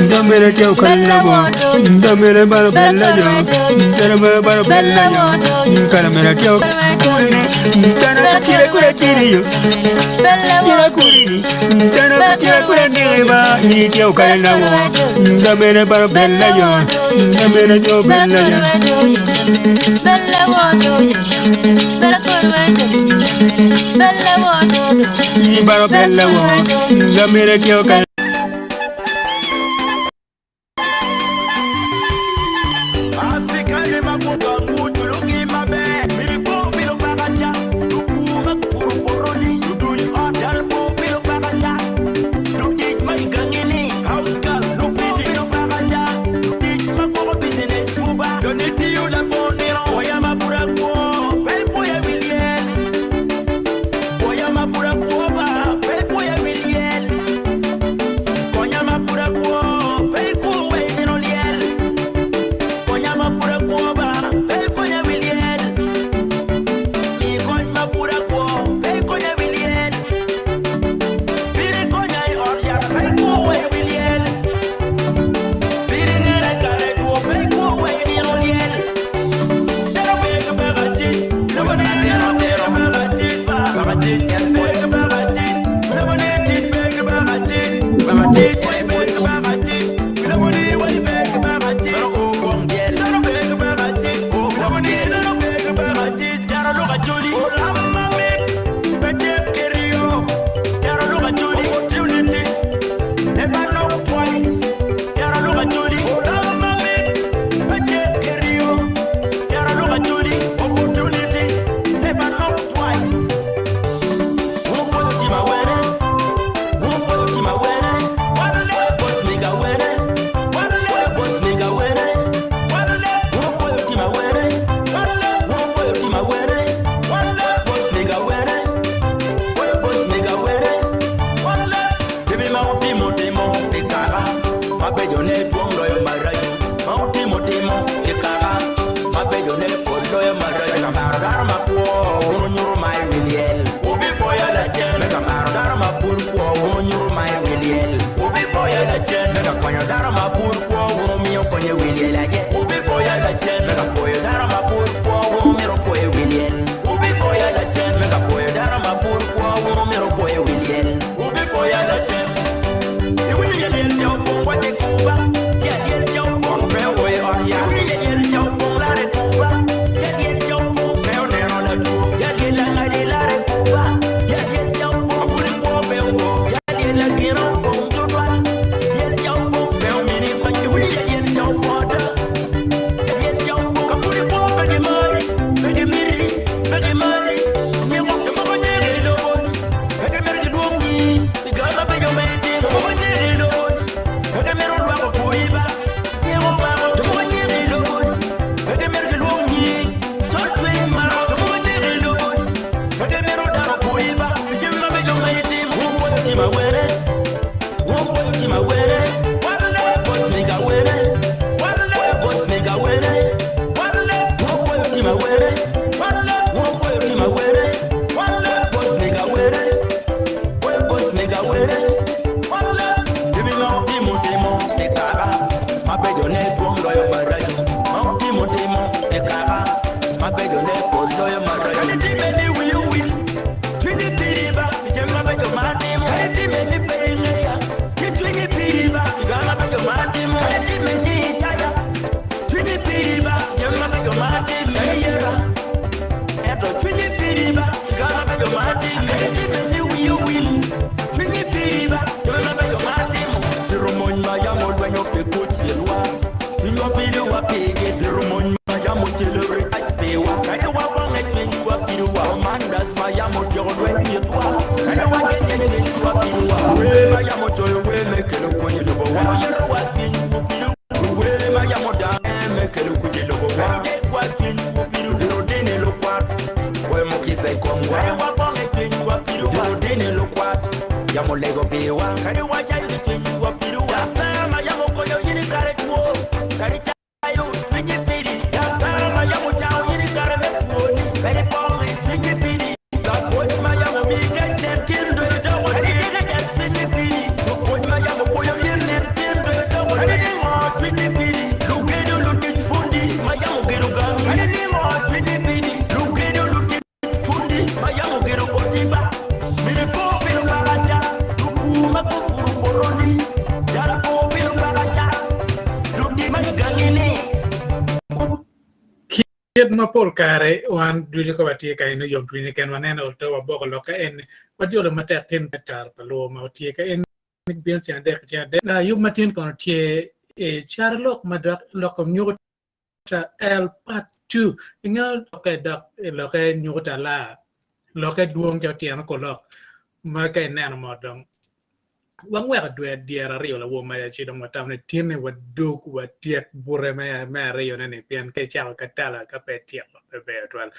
Damele teo kalabo, damele baro bella yo, damele baro bella yo, kalamera teo, tana kira kura tiri yo, kira kuri, tana kira kura neba, ni teo kalabo, damele baro bella yo, damele teo bella yo, bella wodo, bella kurwendo, bella wodo, ni baro bella wo, damele teo kalabo. Kid ma pol kare wan dujo ko batie ka ino yom twini ken waneno to waboko loka en wadiolo matek tin petar palo ma tie ka en bien ti ande na yum matin kono tie e charlok madak lokom nyuta el part 2 inga ke dak loka nyuta la loka duong jo tieno ko lok ma ka neno modong wang weka dwe diera rio la wo ma chi dong watam ne tiene waduk watiek bure me rio ne pian ke chao katala ka pe tiek pe be twal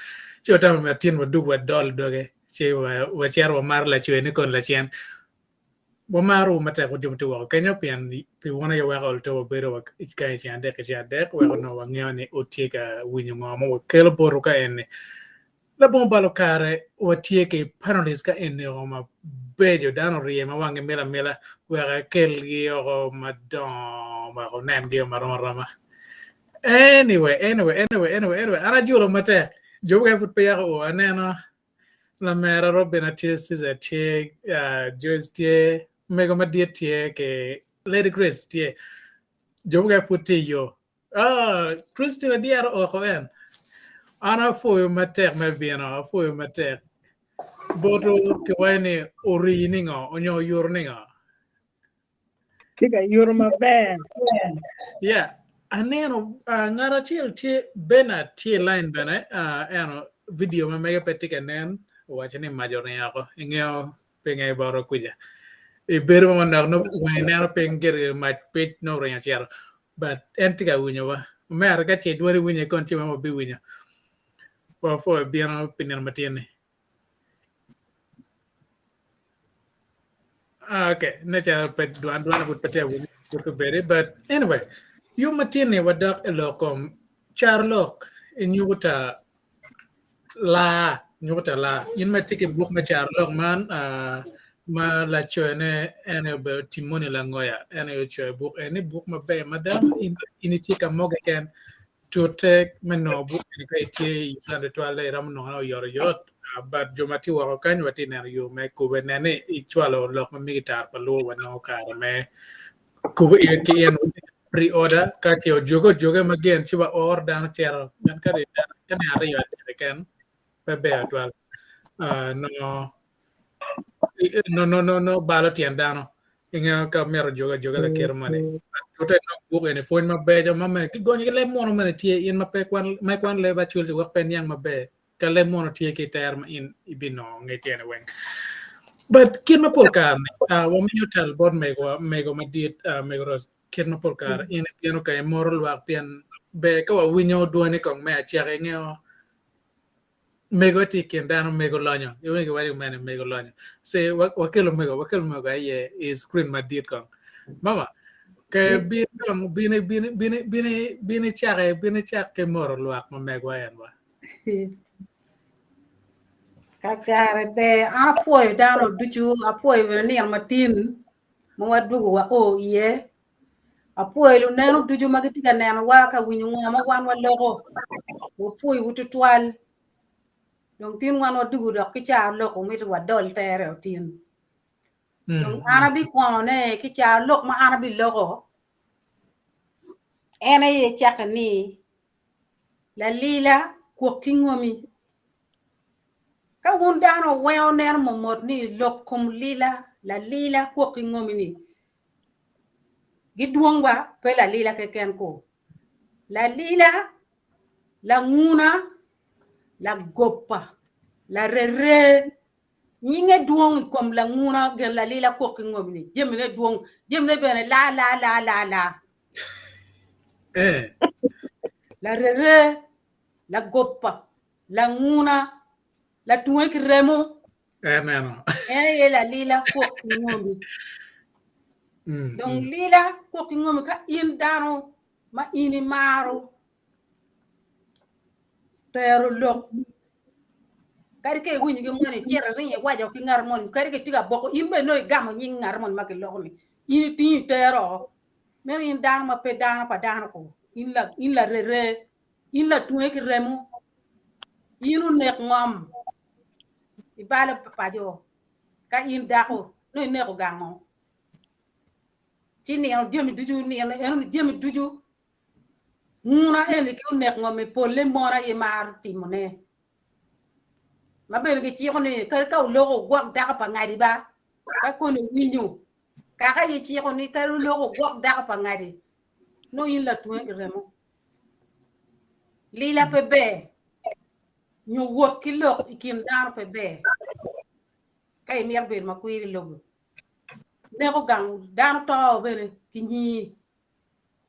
chi watam me tien waduk wadol doge chi wa chiar wa mar la chwe ni kon la chien wa maru mata ko dum to kenya pian pi wona yo weka to bero wa ka chi ande ka chi ande ko no wa ngene o tieka winyo mo kel boru ka en la bon balo kare o tieke panolis ka en ma bejo dano rie ma wange mela wera kel gi o madon ma o nem gi ma rama anyway ana juro mate jogo e fut pe o anena la mera robena tisi za tie joys tie mega madie tie ke Lady Grace tie jogo e fut yo Christina diaro o ko en ana foi matek me bieno foi matek boto ke wani ori ninga onyo yor ninga Kika yurma ben. yeah aneno ngara chiel tie bena tie line bena ano video ma mega petika nen wacha ni major ne yako ingeo penga baro kuja e bero ma no wani nero penger ma page no renya chiaro but entika winyo wa mer ga che dwari winyo kon ti ma bi winyo wa fo bieno pinel matine. Okay, natural pet duan would pet bere, but anyway, you matine wadak elokom charlok in yuta la in my ticket book ma charlok man ma la chone ene be timoni la ngoya ene choy book ene book ma be madam in tika moga ken to take meno book ni kai tie Uganda to ale ram no yor yot but jomati wa kan wati na yo me ko benene ichwalo lok ma militar palo wano kare me ko e ke en pre-order ka tio jogo magen chiwa or dan chero dan kare kan ari yo ken be be atwal no balo tien dano inga ka mero joga la ker mane tuta no bugo ene fon ma be jo mame ki gonye le mono mane tie in ma pe kwan le ba chul wa pen yang ma be ka le mono tie ki ter ma in ibino ngetiene wen but kin ma pol kar wa mi yotal bod mego ma dit mego ros kin ma pol kar in piano ka moral wa pian be ka wa winyo duone kong me achiare ngeo mego ti kendano mego lonyo yo mego wari mane mego lonyo se wakelo mego ye is screen madit kon mama ke bini chake ke moro luak ma mego en wa kakare be apoy dano duchu apoy ni matin mo wadugo wa o ye apoy lu nenu duchu magitika neno wa ka winyu ngama wan wa logo wo poy wutu twal donc tin wan wadugo do kicha loko mit wa dol tere tin donc ana bi kone kicha lok ma ana bi logo ene ye chakani la lila ko kingomi ka wundano weo ner momot ni lokum lila la lila ko kingomi ni giduongwa pe la lila ke ken ko la lila la nguna la goppa la rere nyinge duong kom la nguna gen la lila ko kingomi ni jemne duong jemne bene la la rere la goppa la nguna la tuwe ki remo ene la lila ko kingomi donc lila ko kingomi ka in dano ma ini maro pero lok kari ke wuni ke moni tiera rinye wajo ki ngar mon kari ke tiga boko imbe no gamo nyi ngar mon ma ke lokni ini ti tero men in dano ma pe dano pa dano ko in la rere in la tuwe ki remo inu nek ngom ibala papajo ka in dako no nek gango chini en diemi duju ni en diemi duju nguna en ke nek ngome polle mora e mar timone ma bel ke chi ni ka logo gwak da pa ngari ba ka ko ni winyu ka ye chi ni ka logo gwak da pa ngari no yin la tuwe remo lila pe be nyu wot ki lok ikim dar pe be kay mier be ma kuiri logo ne ko gang dan to be ki ni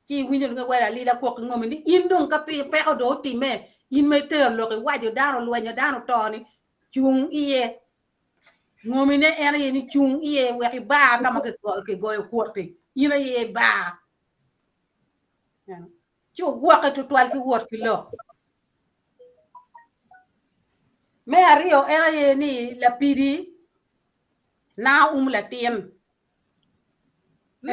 chi winyu nga wala lila ko ngomi ni indung ka pe ko do ti me in me ter lo ke wajo daro lo nya daro to ni chung iye ngomi ne ene ni chung iye we ki ba ka ma ke go ko ti ina ye ba chu gwa ka to twal ki wot ki lo me ario era ye ni la pidi na la tien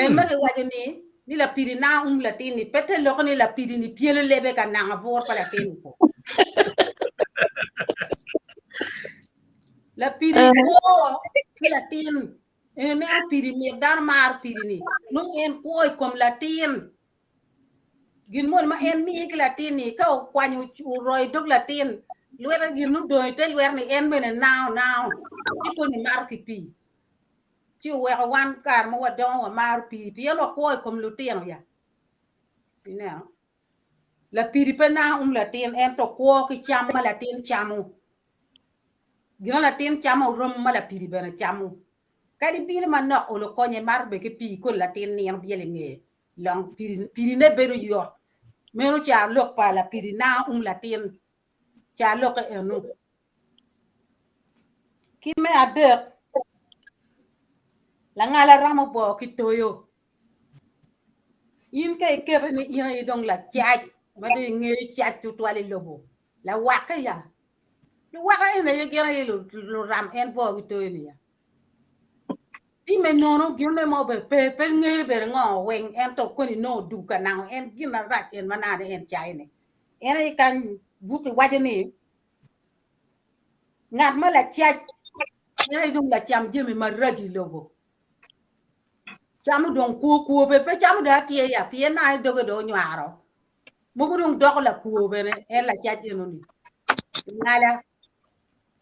en ma ke wajo ni la pidi na la tien ni pete lo ko ni la pidi ni piele lebe ka na ngabor pa la tien ko la pidi ko ki la tien en ne pidi mi dar mar pidi ni no en ko kom la tien gin mon ma en mi ki la tien ni ka kwanyu roi dok la tien luer gin no do te luer ni en bene now ti ko ni mar ki pi ti we ka wan kar mo wa don wa mar pi lo ko kom lu tien ya ni na la pidi pe na la tien en to ko ki cham ma la tien chamu gina la tien chamu rom ma la pidi bene chamu ka di bil ma no o lo ko ni mar be ki pi ko la tien ni en biele nge long pidi ne beru yo mero cha lok pa la pidi na la tien cha lok enu ki me adek la ngala ramo bo ki toyo yin kay kere ni ina idong la chaj ma de nge chaj tu twali lobo la waka ya lu waka ina ye gena ye lu ram en bo ki toyo ni ya ti me nono gine mo be pe nge be ngo wen en to ko ni no du ka na en gina rat en manade en chai ni en ay kan buki wajani ngat ma la chaj ay dum la cham jemi ma raji logo cham don ku pe cham da tie ya pie na do do nyaro mo ko dum dok la ku be ne en la chaj eno ni ngala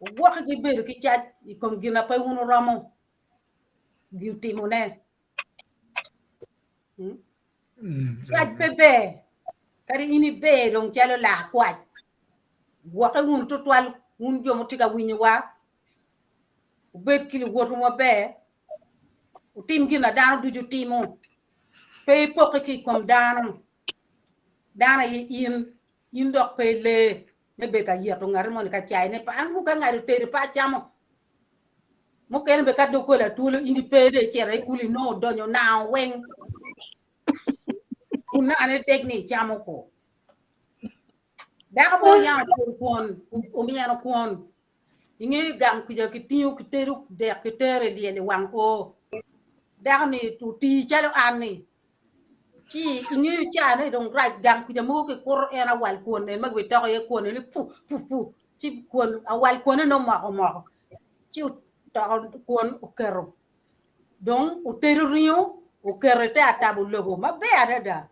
wo ka ki be ki chaj kom gina pe uno ramo beauty mo ne chaj pe kari ini be dong chalo la kwaj wo ka un to twal un jo mo tika winyi wa bet kili wotu mo be tim gina dano duju timo pe poko ki kom dana in dok pe le ne be ka yeto ngari mon ka chai ne pa an ka ngari tere pa chamo mo ken be ka do ko la tulo ini pe de chere kuli no donyo na wen kuna ane technique chamo ko da mo ya kon o mi ana kon ingi gam ku ja ki tiu ki teru de ki tere li wang ko da ni tu ti chalo ani chi ingi cha ne dong right gam ku ja mo ki kor era wal kon ne mag bi to ye kon ni pu chi kon awal kon no mo chi to kon o kero donc o teru rio o kero te atabu logo ma be ada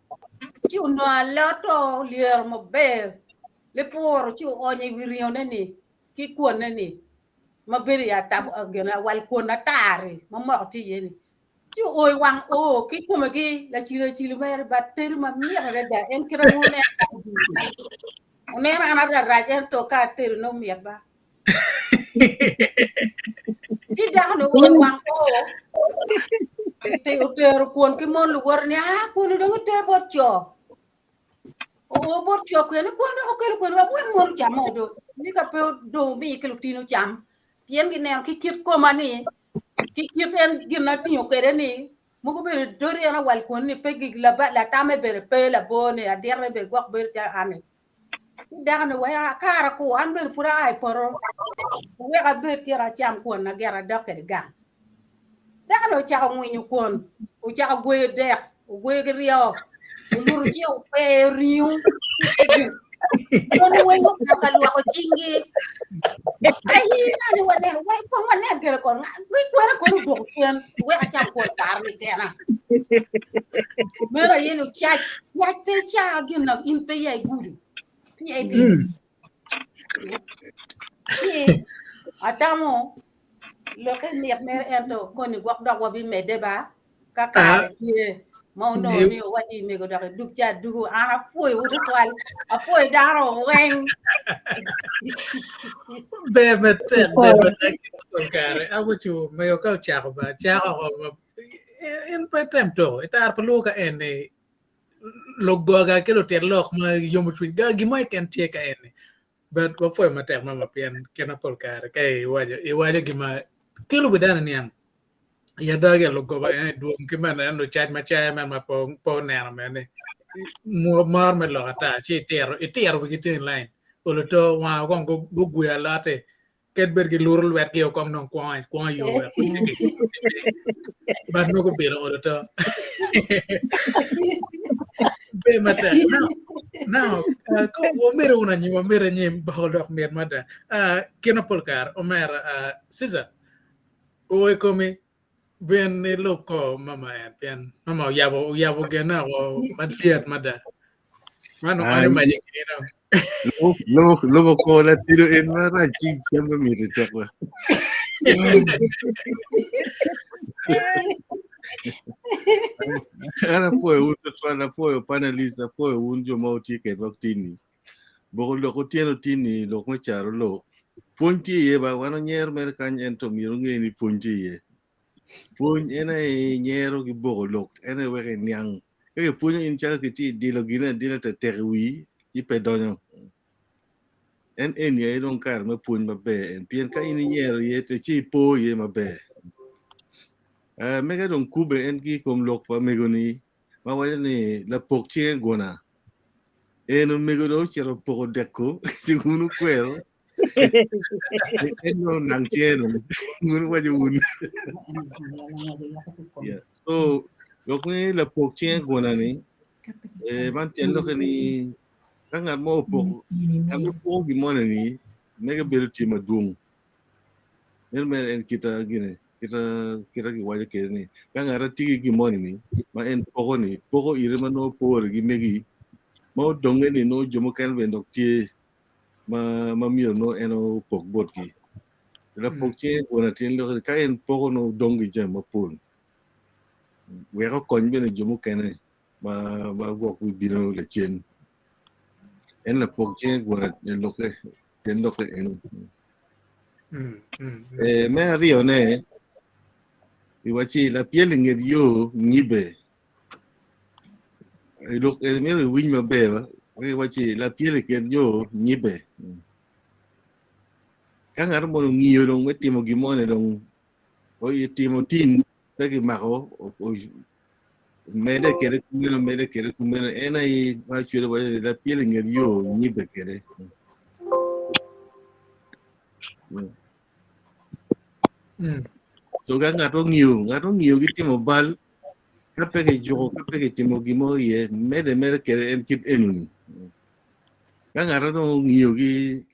chi no alato lier mo be le por chi o ni wirio ne ni ki kon ne ni ma be ya tabu agena wal kon na tare ma mo ti ye ni chi oi wang o ki ko ma gi la chi mer ba ter ma mi ada da en kira no ne ana da rajen to ka ter no mi ba chi da no oi wang o te o ter kon ki mon lu war ni a ko no do te bot cho o bot cho ko ne ko no ko wa mon chamo do ni ka pe do mi ke lu tino cham pien gi ne ki kit ko mani ki kit en gi na tino ke ni mo ko be do ri ana wal ko ni pe gi la ba la ta me be pe la bone a der be gok be ta ane da no wa Caro ko an be pura ai poro we ka be ti ra cham ko na gera dok ke ga da no cha ko ni kon o cha gwe de o gwe ge rio o luru ji o pe rio no we mo ka lu ko chingi ai na ni wa de we ko ma ne gera ko gwe ko ra ko do ken we a cha ko tar ni ke na Mera yenu chat pe cha agin na in pe ya guru. Pi ai pi. Atamo lo ke miet mer ento koni gwak dog wabi me deba ka kare tie mau no ni waji me go dak duk cha dugu ana poi wudu kwal a poi daro weng bebete kare abuchu meyo ka chako ba in petem to itar peluka ene logoga kelo ter lok ma yomu twin ga gimoy ken tie ka ene but wa foi matek mama pien kena pol kare kai waja gima kelo bedana nian ya dage logo ba duom kimana no chat ma cha man ma po nera mene mo mar me lo ata chi tiero bigitin line olo to wa gon go guya late ket bergi lurul wet ki kom non kwa yo we but no go biro olo to be mata now ko wo mero una nyi ba dok mer mata kena polkar omer siza o komi ben ne lop ko mama en pen mama yabo gena o madliat mada mano ane magic Luego con la tiro en una ranchín siempre me retorna. Ahora fue un total fue panelista fue un yo mau ticket vaktini. Bogo lo ko tieno tini lo ko charo lo. Punti ye ba wano nyer mer kan ento miro ngeni punti ye. Pun ena nyero ki bogo lo ena weke nyang. Ke punya in charo ki ti di lo gina di la te terwi ki pedonyo. En ye don kar me pun ma be en pien ka ini nyero ye te chi po ye ma be. Mega don kube en ki kom lok pa megoni ma waya ni la pok chien gona en mego do chero poko deko sigunu kwero en no nang chero ngunu waya un yeah so lok ni la pok chien gona ni man chen lok ni kanga mo pok am po gi mona ni mega belti ma dung en kita gine kita ki waja ke ni kan ara tigi gi moni ni ma en poko ire ma no por gi megi ma donge ni no jomo kan ben dok tie ma miro no eno pok bot gi la pok che wona tin lo ka en poko no dongi jam ma pun we ko kon ben jomo kan ma go ku bino le chen en la pok che wona lo ke ten lo ke en me rio ne iwachi la piel nged yo ngibe look el mero win ma beba iwachi la piel nged yo ngibe kan ar mo ngiyo dong metimo gimone dong o yetimo tin tagi mako o mede kere kumeno ena i ma chule wa la piel nged yo ngibe kere so kan ngato ngiyo gitimo bal kapege jogo kapege timo gimo ye mede kere en kit enuni kan ngato no ngiyo gi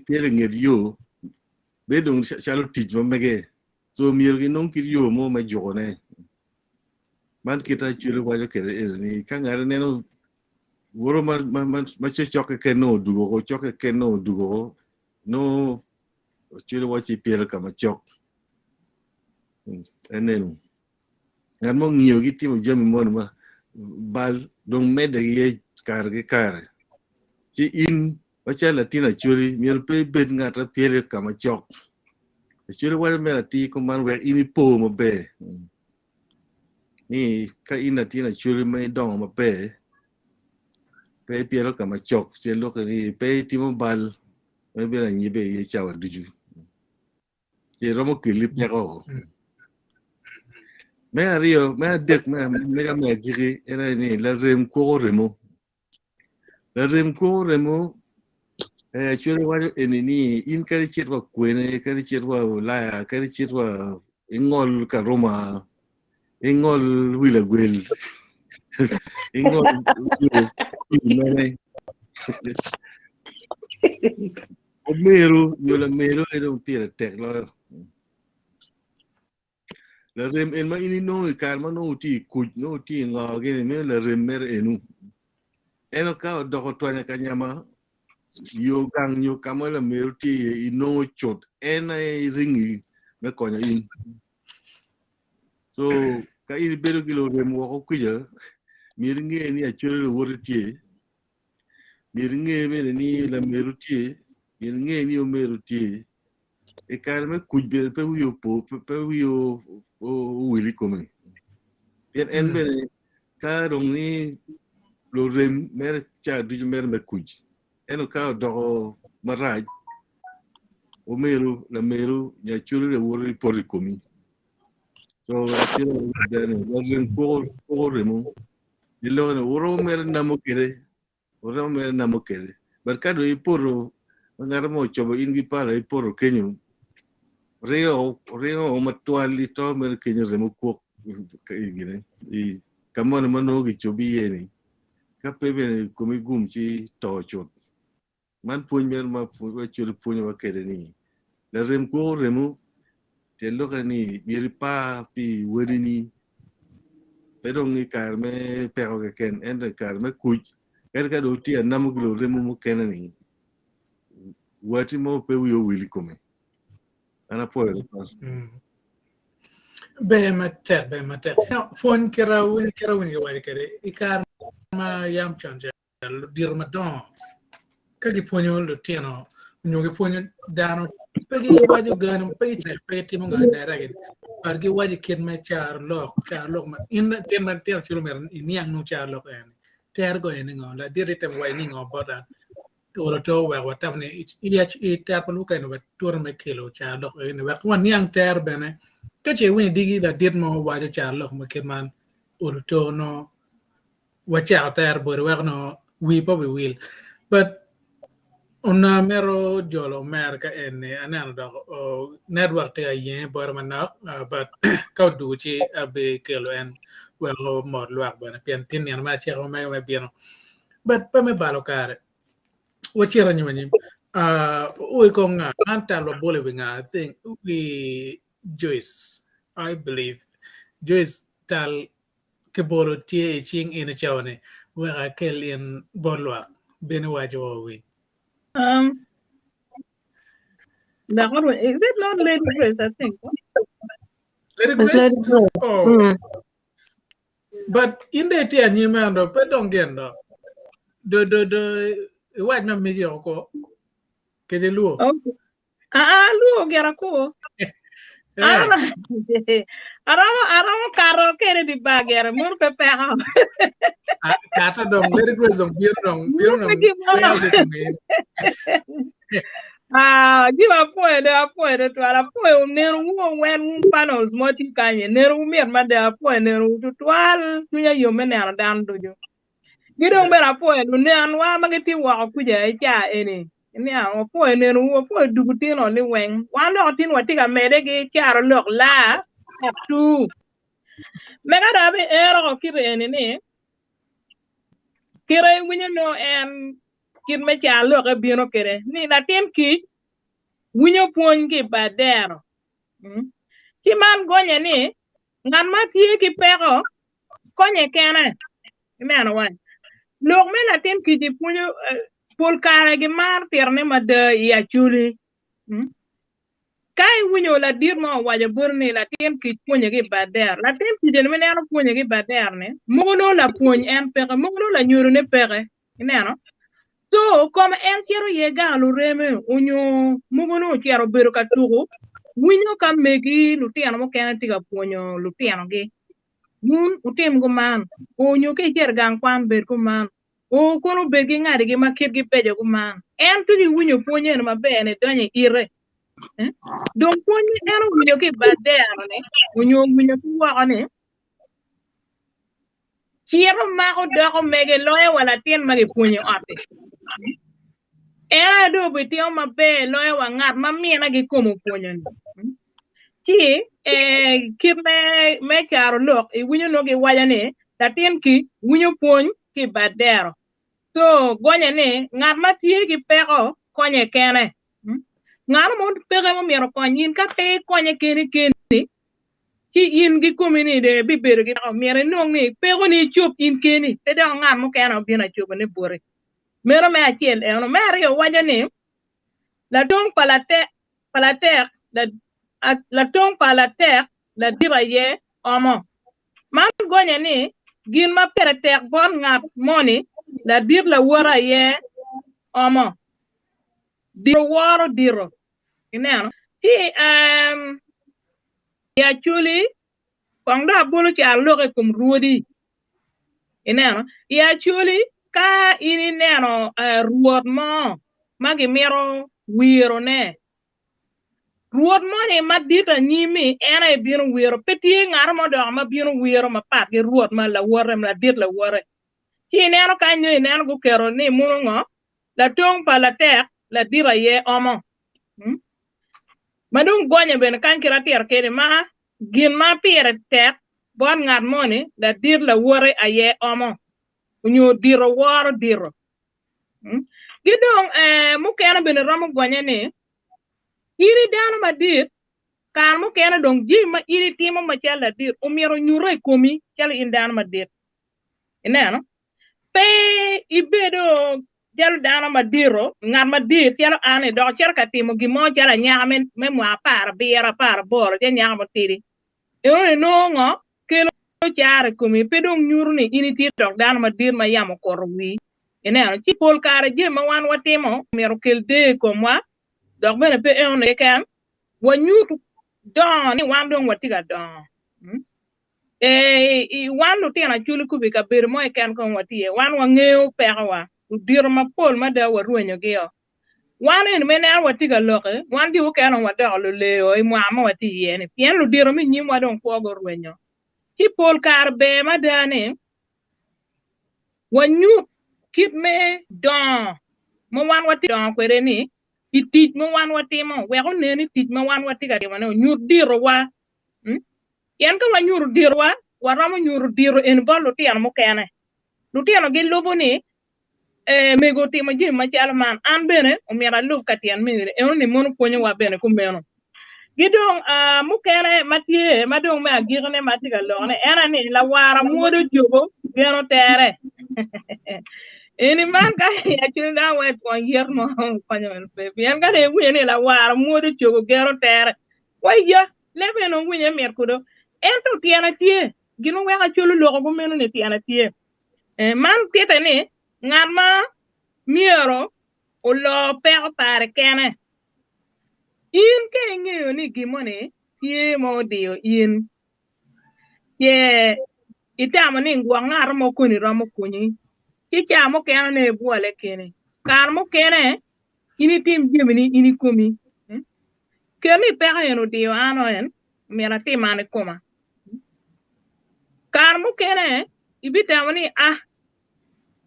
pele nged yo be dong chalo tijmo mege so miyo gi non kit yo mo ma jogo ne man kita chule wajo kere enuni kan ngato neno woro ma choke ke no dugo no chile wachi piel kama chok enen ngan mo ngiyo gi timo jami mon ma bal dong mede ye kar chi in wacha latina churi mier pe bed ngata piel kama chok chile wa mera ti ko man we ini po mo be ni ka in latina churi me dong mo pe piel kama chok se lo ke pe timo bal me be la nyibe ye chawa duju che romo kilip nyako me ario me adek me giri era ni la rem ko remo chure wa ni in kari chitwa kwene kari chitwa la kari chitwa ingol karoma ingol wila gwel ingol ne mero yo la mero era un tira tek lo la rem en ma ini no kar ma no ti kuj no ti ngo gene me la rem mer enu eno ka do ko tonya kanyama yo gang yo kamala mer ti no chot ena ringi me konya in so ka ini beru kilo rem wo ko kuja mir nge ni a chule wor ti mir nge me ni la meru ti mir nge ni o meru ti e kar me kuj be pe yo po pe yo o wili come bien en bene ka rong ni lo rem mer cha du mer me kuj eno ka do maraj o meru la meru ya chulu le wori por komi so achiro dene lo rem ko remo dilo ne woro mer na mo kere woro mer na mo kere barkado i porro ngara mo chobo ingi para i porro kenyo reo o matuali to mer kenyo remo ko gine i kamone mano gi chobi yeni ka pebe komi gum chi to chot man puny mer ma puny chul puny wa kede ni la rem ko remo te loka ni biri pa pi wori ni pero ngi kar me pero ke ken en kar me kuj ka do ti anam glo remo mo ken ni wati mo pe yo wili come ana poere be mate fon kera win ga wari kare ikar ma yam chanja dir ma don kagi ponyo lo tieno nyogi ponyo dano pegi waju ganum pegi che peti mo ngada ragin argi waji ken ma char lok ma in ten ma ter chulo mer ni ang no char lok en ter go en ngo la dire tem wai ni ngo boda oro to wa watam ne i ter palu kai no tur me kilo char lok en wa wan ni ang ter bene ka che wini digi da dir mo waju char lok ma ken man oro to no wa char ter bor wa no we probably will but una mero jolo merka ene anan do network te yen bor manak but ka du ci abe kelo en well mod luak bana pian tin yan ma ci ko me bieno but pa me balo kare o ci ranyu ni o ko nga anta lo bole nga I think we Joyce I believe Joyce tal ke bolo tie ching ina chawne wa kel en borluak bene wajo wi That one, is it not Lady Grace? I think. Lady Grace? Oh. But in the tea and you man, but don't get the white man make your call. Get a Luo. Okay. Luo get a call. I don't Caro carry the bag here. More pepe. Kata dong, Lady Grace dong, beer dong. Give a point to a point near when panels multi canyon, near me and my dear point to 12 you men are down to you. You don't bear a point, and one magazine walk with any. Now, a point and who point do tin on the wing. One not in what I made a car look la up to. Megad have error of keep any. Kira, when you know, and kid make a look a beano kere. Ni la team kid, when you point give bad there. Kiman gonya ni, ngan ma tie ki pero, konye kene. Man one. Look, me la team kid, punyo, pol kare gi mar terne ma de ya chuli. Kai winyo la dir mo waja burni la team kid punyo gi bad there. La team kid ne me ano punyo gi bad there ne. Mugono la punyo en pere, mugono la nyuru ne pere. Inano. So, comme en kero yega lu reme unyo mugono kero beru katugo, winyo kam megi lutiano mo kena tiga ponyo lutiano ge. Mun utim go man, unyo ke ker gang kwan ber ko man. O kono begi ngari ge makir ge pejo ko man. En tugi winyo ponyo na mabene donye ire. Don ponyo ero winyo ke badere ne, unyo winyo kuwa ne. Kiro mako doko mege loye wala tien mage ponyo ate. Era do biti o mabe loye wa ngat mami na gi komo ponyo. Ki ki me Caro lok e winyo no ge waya ne tatin ki winyo pony ki badero. So gonya ne ngat ma tie ki pero konye kene. Ngat mo pere mo mero konyin ka te konye kene ki in gi komini de bi ber gi o mere nong ni pe ko ni chup in keni te da ngam mo kana bi na chup ne bore mero me achiel e no mere yo waja ni la dong palate la tong palate la dira ye omo man gonya ni gin ma pere tek bon ngap moni la dir la wara ye omo diro ineno ti ya chuli kongda bulu ci aloke kum ruodi ineno ya chuli ka ini neno ruod mo magi miro wiro ne ruod mo ni madita nyimi ena e bino wiro peti ngar mo do ma bino wiro ma pat ge ruod ma la wore ma dit la wore ti neno ka nyu neno go kero ni mungo la tong pa la tek la dira ye omo madung gonya ben kan kira ter kede ma gin ma pire tek bon ngat moni la dir la wore aye omo nyu diro woro diro gidong mukena ben romo gonya ni iri dano ma dir kan mukena dong ji ma iri timo ma chala dir umiro nyure komi chala indano ma dir ineno pe ibedo jalo dano ma diro ngat ma dir chala ane do cerka timo gimo chala nyame me mwa par biera par bor je nyamo tiri e no ngo kelo chare komi pedong nyurni ini ti dok dano ma dir ma yamo korwi ineno ci pol kare je ma wan watimo miro kelde komwa dok bene pe ne kan wanyutu don ni wandong watiga don wan lu tena chulu kubi ka ber mo kan kon watie wan wangeo perwa dir ma pol ma da waruenyo geo wan en mena watiga loke wan di kan wada lo leo mo ama wati yene pien lu dir mi nyim wadon ko go ruenyo ti pol kar be ma dane wanyu kip me don mo wan wati don kwere ni itij mo wan wati mo we ko ne ni tij mo wan wati ga de mo nyur diro wa yen ko nyur diro wa waramo nyur diro en bolo ti an mo kene lu ti an ge lobo ni me go ti mo ji ma chala man an bene o mera lu katian mi e on ni mon ko wa bene ko meno gidong mo kene matie madong me agirne matiga lone era ni la wara modo jogo beno tere eni man ka ya chunda we ko yerno panyo pe bien ga de wini la war modo chogo gero tere way ya lebe no wini merkudo ento tiana tie gino we ga chulu logo go meno ne tiana tie man tete ni ngarma miero o lo per par kene in ke ngeyo ni gimone tie mo dio in ye itamo ni ngwa ngar mo kuni romo kunyi Kicha mo kena ne buale kene. Kar mo kene ini tim jemini ini komi. Kemi pega eno dio ano en mera tim ane koma. Kar mo kene ibita wani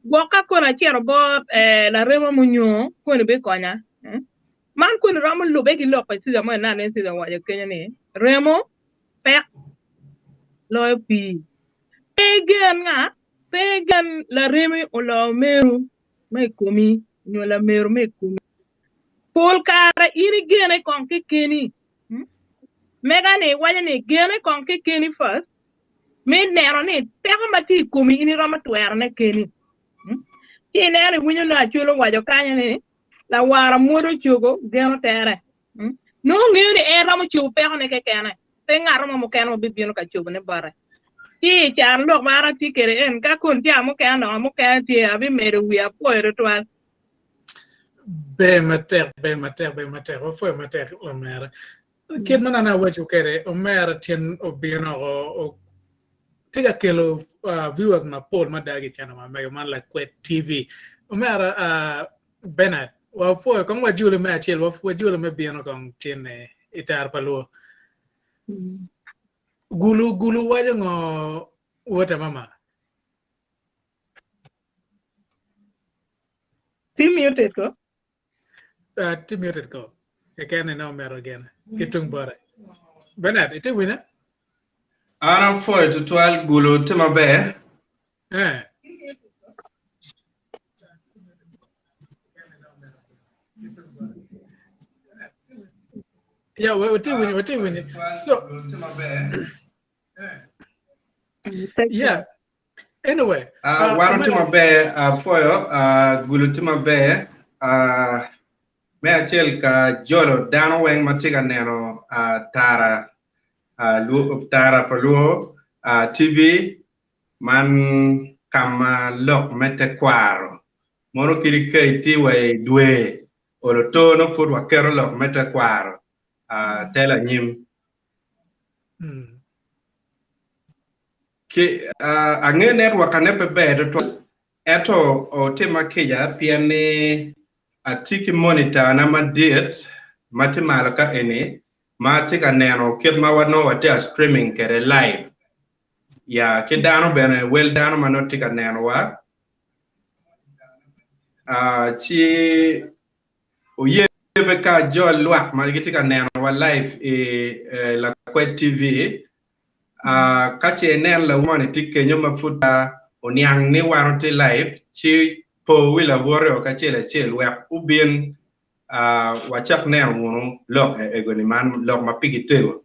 boka kona chero bot la remo munyo kone be konya. Man kone ramo lube ki lopa sida mo na ne sida waje kenya ne. Remo pek loyo pi. Egen nga pegan la remi o la meru me komi nyo la meru me komi pol kara iri gene kon ke keni mega ne wanya ne gene kon ke keni first me nero ne pega mati komi ini roma tuer ne keni ti nere winyo na chulo wajo kanya ne la wara modo chugo geno tere no ngiyo ni era mo chugo pega ne ke kene te ngaro mo keno bibino ka chugo ne bare ti chan lok mara ti kere en ka kun ti amo ka no amo ka ti abi mere wi apo ritual be mater o foi mater o mera kid mana na wacho kere o mera tien o bino o tiga kelo viewers ma pol ma dagi chana ma mega man like Kwet TV o mera Bernard wa foi kon wa jule ma chel wa foi jule me bino kon tien itar palo Gulu waja ngo wata mama. Ti muted ko? Ti muted ko. Ekane na mero again. Kitung bare. Bernard, ite wina? Aram foi tutual gulu tema be. Yeah, what do we? So Yeah. Anyway, Wano tima be foyo gulu tima be me achel ka jolo dano weng matiga neno tara tara paluo TV man kama lok mete kwaro mono kiri kai ti we dwe olo to no fut wa kero lok mete kwaro tela nyim ki ange network anepe be to eto o tema kija piani atiki monitor na madiet mati malaka ene matika neno kid ma wano wate streaming kere live ya kidano bene well dano manotika neno wa chi oye ka jo luak magitika neno wa live la Kwet TV kache nen la wani tike nyoma futa onyang ni warote live chi po wila wore o kachele chel wek ubien wachak nen wono lok egoni man lok mapigi tego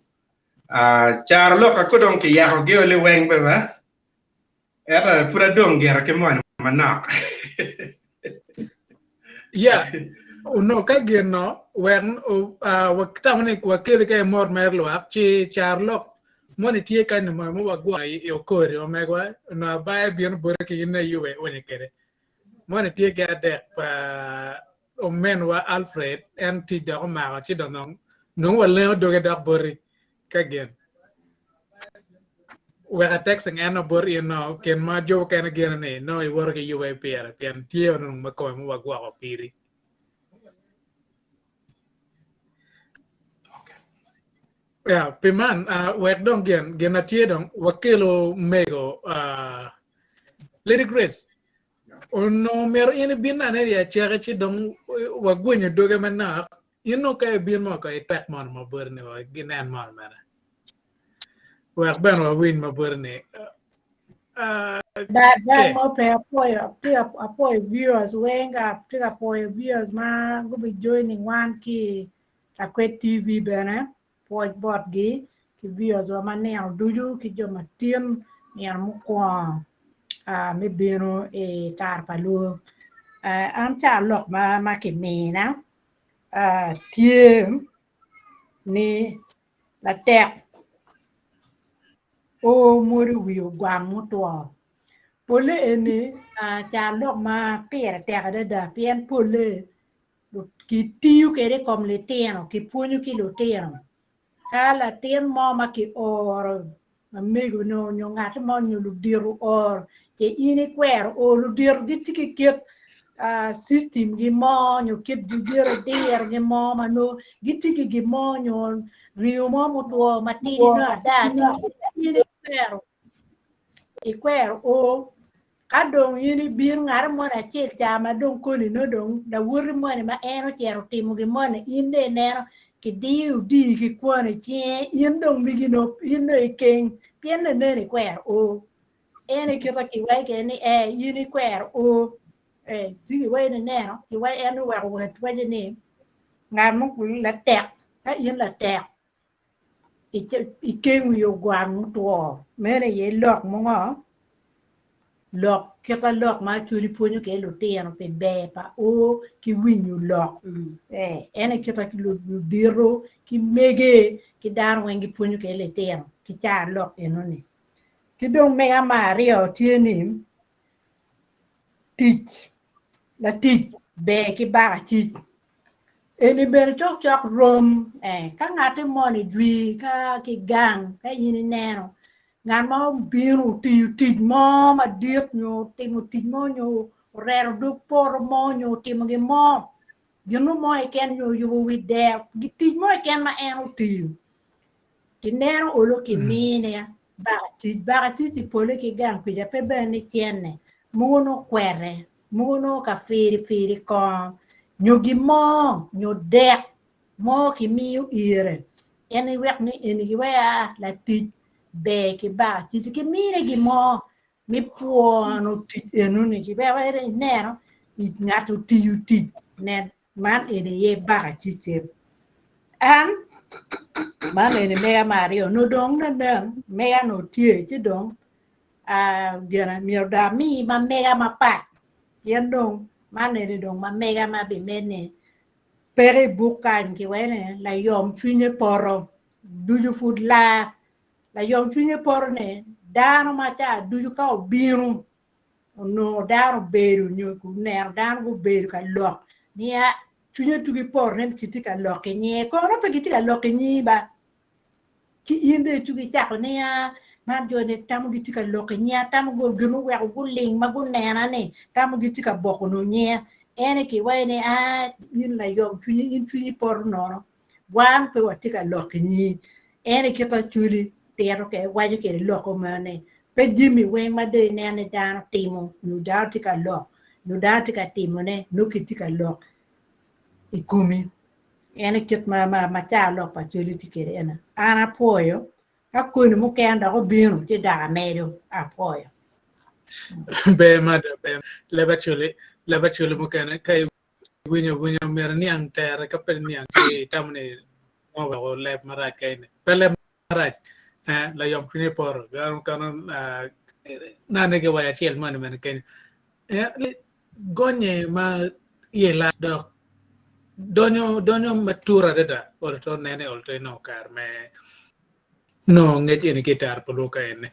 char lok akodong ki yako geole weng beba era fura dong gera ke mo manak yeah no ka geno wen waktamne wakere ke mor merlo chi charlok moni tie kan mo wagwa yo kore o megwa no ba bien borke ina yuwe woni kere moni tie ga de pa o men wa Alfred en ti do ma ti do non wala do ga dak bori ka gen wega texting en bor ino ken ma jo ken gen ne no I work yuwe pier pian tie on ma ko mo wagwa o piri. Yeah, piman wek dong gen atie dong wakelo mego Lady Grace ono mero ini bin ane ya chere chi dong wagwenye doge manak ino ka bin mo ka itak mon mo berne wa ginan mon mana wek ben wa win mo berne that mo pe apoy viewers wenga pick apoy viewers ma go be joining one ki Kwet TV bene poj bot gi ki viewers wa manel duju ki jo matien niar mukwa me bino e tar palu am cha lok ma ki me na tie ni la tek o mori wi gwang mutwa pole ene cha lok ma pere tek da pien pole ki tiu ke re kom le tieno ki punyu ki lo tieno kala tien mo ma ki or amigo no ngat mo nyu lu diru or che ini kwer o lu dir gitiki ket system gi mo nyu ket di diru der gi mo ma no gitiki gi mo nyu riu mo mo to matini no da ini kwer e kwer o kadong ini bir ngar mo na che chama dong ko ni no dong da wuri mo ni ma eno chero timo gi mo ne inde nero ki diu di ki kwane che yin dong migino yin no king pien ne ne kwer o ene kita ki wai ke ni yin kwer o ti wai ne ne no ki wai enu wa wet wa ne ngam mo la tek ka yin la tek i king yo gwang to mere ye lok mo ngo lok kita lok ma churi punyo ke lo tiano pe be pa o ki winyu lok ene kita ki lo diro ki mege ki dar wengi punyo ke le tiano ki cha lok enoni ki dong mega mario tieni teach la teach be ki ba teach ene ber chok rom ka ngate moni dwi ka ki gang ka yini neno ngan mo biru ti mo ma diep nyo timo ti mo nyo rero du por mo nyo timo ge mo gino mo e ken yo with there ti mo e ken ma eno ti neno olo ki mine ba ti pole ki gang pi ja pe bene tiene mo no kwere mo no ka firi ko nyo gi mo nyo de mo ki mi ire ene wek ni ene gi wa la ti be ki ba ti ki mire gi mo mi puono ti enuni ki be wa re nero i ngato ti ne man ene ye ba ti te an man ene mega mario no dong na mega no ti dong gana miyo da mi ma mega ma pat yen dong mane de dong ma mega ma be mene pere bukan ki wene la yom twinye poro duju food la yom twinye poro ne dano ma cha duju ka obiru no dano beru nyo ku ner dano go beru ka lo nia twinye tugi poro ne kitika lo ke nye ko no pe kitika lo ke nyi ba ti inde tugi cha ko nia ma jone tamu gitika lo ke nya tamu go gnu wa go ling ma go nena ne tamu gitika boko no nya ene ki wene yin la yom twinye poro no wan pe watika lo ke nyi ene ki to chuli tero ke waju ke lo ko mane pe jimi we ma de ne dan timo nu da tika lo nu da tika timo ne nu ki tika lo ikumi ene kit ma cha lo pa chuli tikere ena ana poyo ka kunu mo ke anda ko binu ti da medo a poyo be mad be lebachule mukene kay winyo mer ni ang ter ka pel ni ang ci tamne mo ko leb maraj kayne pele maraj la yom fini por kanon nane ke waya tiel man men ken gonye ma yela do donyo matura deda or to nene olto no kar me no ngeti ni gitar pulu kayne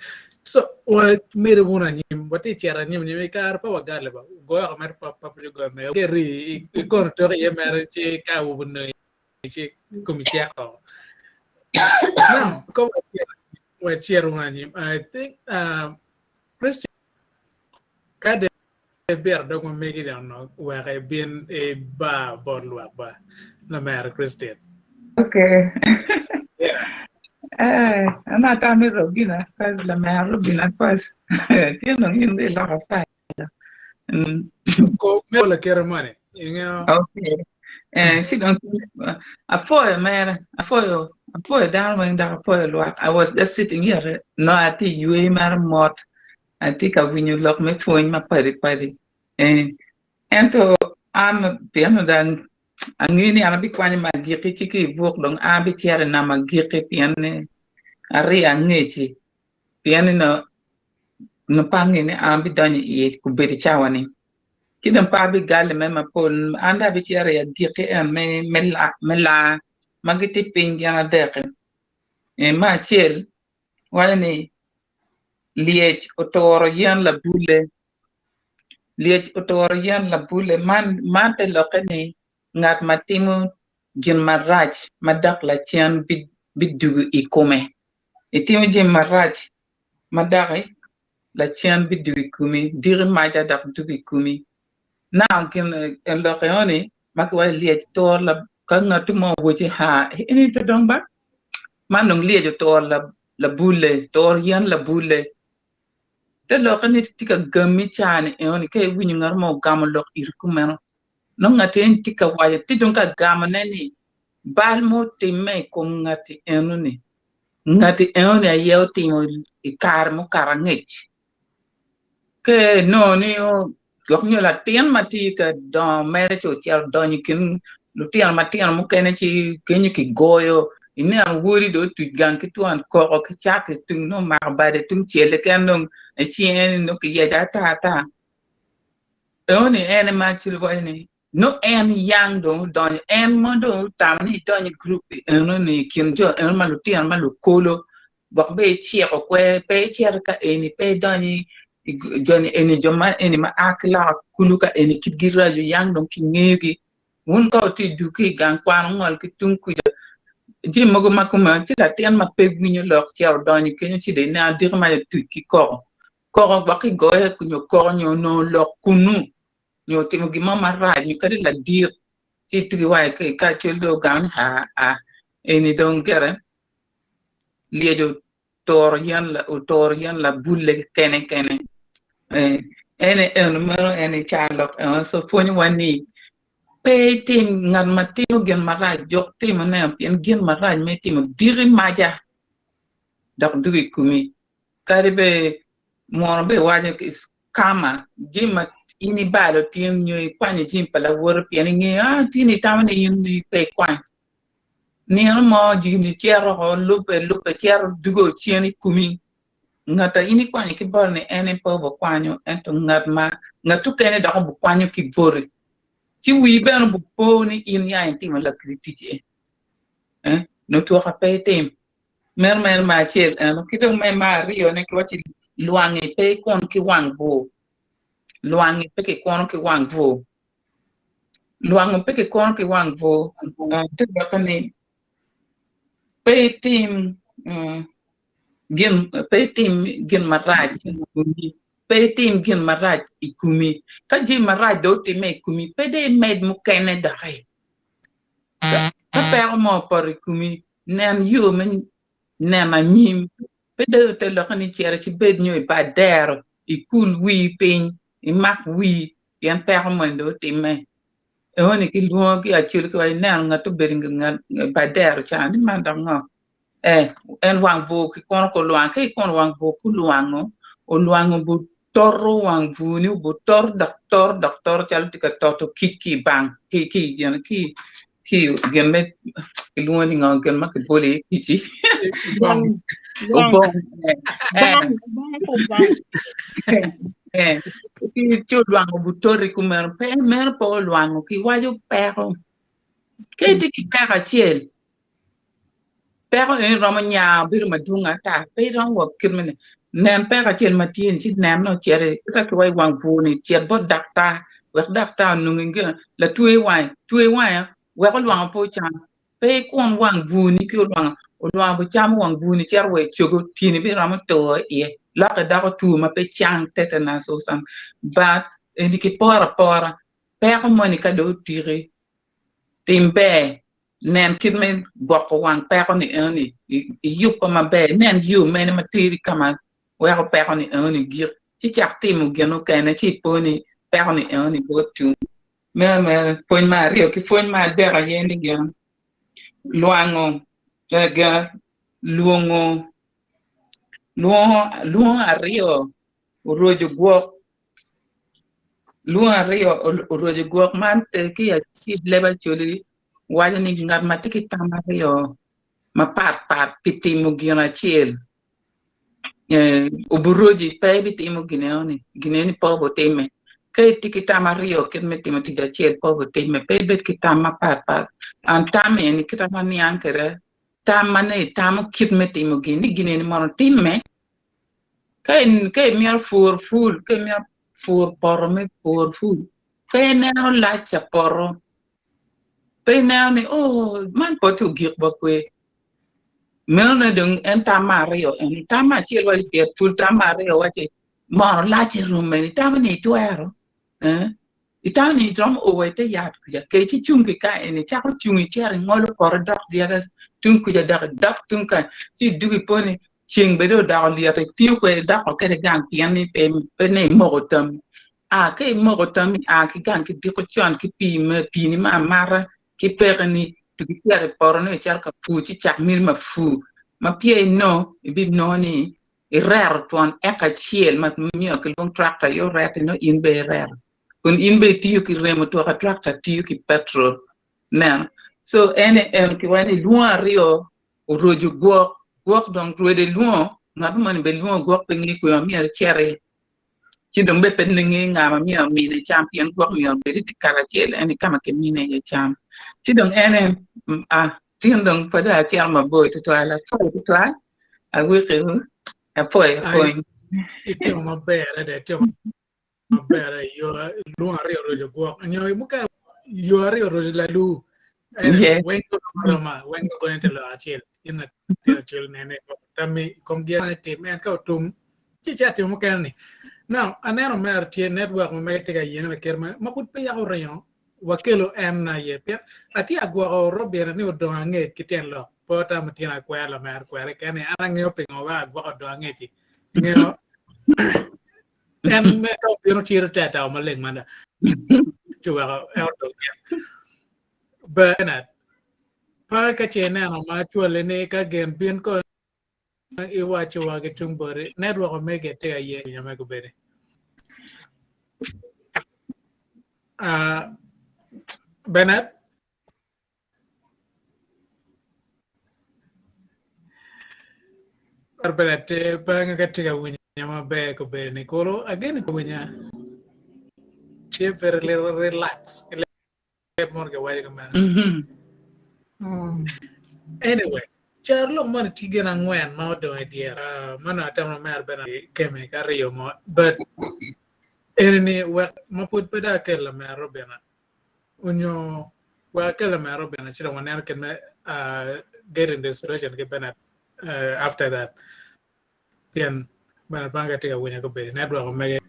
so what mere buna nyim wati tiara nyim kar pa wagale ba go ya mer pa go me keri ikon to ye mer ci kawu bunne ci komisia ko now come what tiara nyim I think Christian kade ber do mo megi no wa ga bien e ba borlu ba na mer Christian Okay. yeah Ana tami Robina, cause la mère Robina pas. You know, in the last side. ko me la kera mane inga Okay. And she don't a foil man, a foil down when that foil work. I was just sitting here. No, I think you ain't mot. I think when you lock me phone my party. And so I'm a piano dan ang ini ana bi kwani ma giki chiki vok dong a bi chere na ma giki piane ari angechi piane no pangi ne a bi dani e ku beti chawani kidan pa bi gal me ma pon anda bi chere ya giki me mela magiti pinga deke e ma chel wani liech otoro yan la bule liech otoro yan la bule man te lokene ngat matimu gin maraj madak la chian bidugu ikome itimu jin maraj madaki la chian bidugu ikumi diri maja dak dugu ikumi na gin lokene makwa liej tor la ka ngatu mo wuji ha ini to dong ba manung liej tor la bule tor yan la bule te lokene tika gami chani oni ke winyu ngar mo gam lok irkumeno no ngati tika waya tidon ka gama neni balmo timme ko ngati enuni ayew timo ikar mo karangech ke no ni o goknyo la tien mati ka do mere cho chel do nyikin lu tien mati mo kene chi kenyi ki goyo ini an wuri do tu gan ki tuan ko ki chat tung no ma bade tung chele kan no chien no ki ya ta oni ene ma chil ko ni no en yang do don en mo do tamni don group eno ni kinjo en maluti an malukolo bok be chi ko kwe pe chi ka eni pe don joni eni joma eni ma akla kuluka eni kitgira yo yang don ki ngegi won ko ti du ki gan kwan ngol ki tung ku ji mogo makuma chi la tian ma pe gwinyo lok chi don ki chi de na dir ma tu ki ko ba ki go e ku nyo ko nyo no lok kunu nyo timo gi mama ra ni kadi la dir ci tigi way ke ka cheldo gan ha eni don gere liedo tor yan la bulle kene ene mero ene charlock so foni wani pe tim ngan matimo gen mara jok tim na pen gen mara me tim diri maja dak dugi kumi kadi be mo be waje kama jima ini balo tien nyoy kwani jim pala wor pieni ngi tini tamane yindi pe kwan ni mo jini tiero ho lupe tiero dugo chieni kumi ngata ini kwanyo ki bor ni ene po bo kwanyo ento ngatu kene da bo kwanyo ki bori ti wi ben bo po ni in ya enti mala kritiche no to ka pe tem mer ma chel no kidong me ma rio ne ko chi luangi pe kon ki wang bo luangi pe ki kon ki wang bo luangi pe ki kon ki wang bo te ba kani pe tim gin maraj pe tim gin maraj ikumi ka ji maraj do ti me ikumi pe de med mukene da hai ka pe mo por ikumi nen yu men nen anyim pe de te lo kan chere ci bed nyoy ba der ikul wi pin I mak wi yan pe mo do ti me e woni ki luo ki achul ko nen ngatu bering ngat ba der cha ni man da ngo en wang bo ki kon ko luang ki kon wang bo ku luango o luango bu torro wang bu ni bu doctor chal ti ka to ki bang ki yan ki gemet ki luo ni ngong ken mak bole ki ci o bon ki chu luango bu torri ku mer po luango ki waju pero ki ti ki ka chiel pero en romanya bir madunga ta pe ron wo kirmene nem pe ka chen matin chi nem no chere ka ki wai wang pu ni cher bo dakta nu ngi la tuwe wai we ko wang po chan pe kon wang bu ni ki wang bu cham wang bu ni cher we chogo tini bi ram to ye la ka da ko tu ma pe chan tetana so sam but en ki pora pe ko moni ka do tire timbe nen kidmen boko wang peko ni eni yuko mabe nen yu mene matiri kama weko peko ni eni gir chi chak timu geno kene chi poni peko ni eni go tu me pon ma rio ki pon ma dera yendi gen luango ga luongo ario urojo guok man te ki a chi leba choli waja ni ngat matiki tamario ma pat piti mo gina chiel uburoji pe biti mo gineni po boteme kay tiki tamario ket meti mati da chiel po boteme pe bet ki tama pat an tame ni kitama ni ankere tamane tamu kit meti mo gineni mo timme kay miar fur kay miar fur por me fur pe neno lacha poro pe now ni man po tu gik ba kwe melna dung en tamario en tamachi lo ke tul tamario wache mo la chi rume tamani tuero itani drum o wete yat kuja ke chi chungi ka en cha ko chungi cher ngolo por dok dia tung kuja dak tung ka chi dugi poni ching bedo da lia te tiu kwe da ko ke gang piani pe ne mogotam ke mogotam ki gang ki diko chon ki pi ni ma mara ki perni tu ki tiare porno e cerca fu ci chak mil ma fu ma pie no bi no ni rer ton eka chiel ma mio ki long tractor yo ret no in be rer kun in be tiu ki remo to ka tractor tiu ki petrol na so ene ki wani luo rio roju go donc de luo ngab man be luo go pe ngi ko mi ar chere ci dong be pen ngi ngama mi ne champion go mi be ti kala chiel ene kama ke mi ne ye cham ci dong ene tin dong pada tiang ma boy to ala to a wi ke a poi ite ma bere de te ma bere yo lu rio go nyo muka yo rio la lu wengo ko ente lo achel ina te achel nene tami kom dia te men ka tum ci chate mo kan ni now anero mer tie network mo mete ga yen la kerma ma put pe ya rayon wakelo em na ye pe ati agwa robera ni odo ange kiten lo pota matina kwa la mer kwa kene anange ope ngwa agwa odo ange ti ngero em me to pino tiro tata o maleng manda chuwa eldo Bernard pa ka chena no ma chwale ne ka gen bin ko iwa chuwa ke tumbore network o mege te ye nyama ko bere Bernard Arbelate banga katika winya mabe ko be ni koro again ko winya che very relax more ga wai ga man. Anyway, charlo man tiga na ngwen ma do idea. Mana tama mer bena keme kario mo but any wa maput pada kela mero bena. Unyo wa kela mero bena chira waner can get in this situation ke bena after that. Pian bana banga tiga winya ko be network ko mege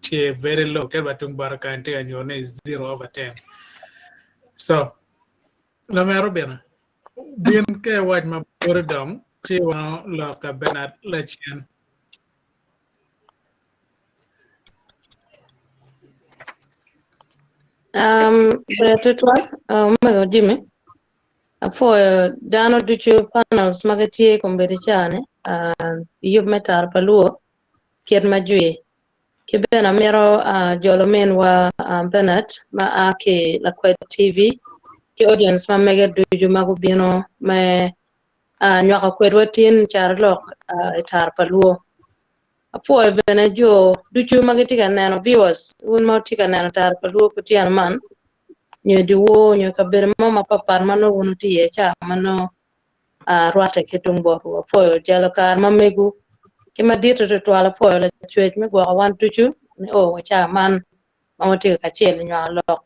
che very low ke batung baraka tiga nyone is 0/10. So la mero bena bien ke waj ma bore dong chi wa la ka benat la chien Beretutwa mago Jimmy apo dano duchu panels magatie komberichane yub metar paluo kiet majue kibena mero jolomen wa Bennett ma ake la kwet TV ki audience ma mega duju mago bino me nywaka kwedwatin charlok tar paluo apo bena jo duchu magatika nano viewers un mautika nano tar paluo kutian man nyo diwo nyo kabere mama papar mano wunuti yecha mano rwate ketumbo apo jalo kar mamegu kima dito to twala po la chwech me gwa wan tuchu ni wacha man mamoti ka chel nyo lo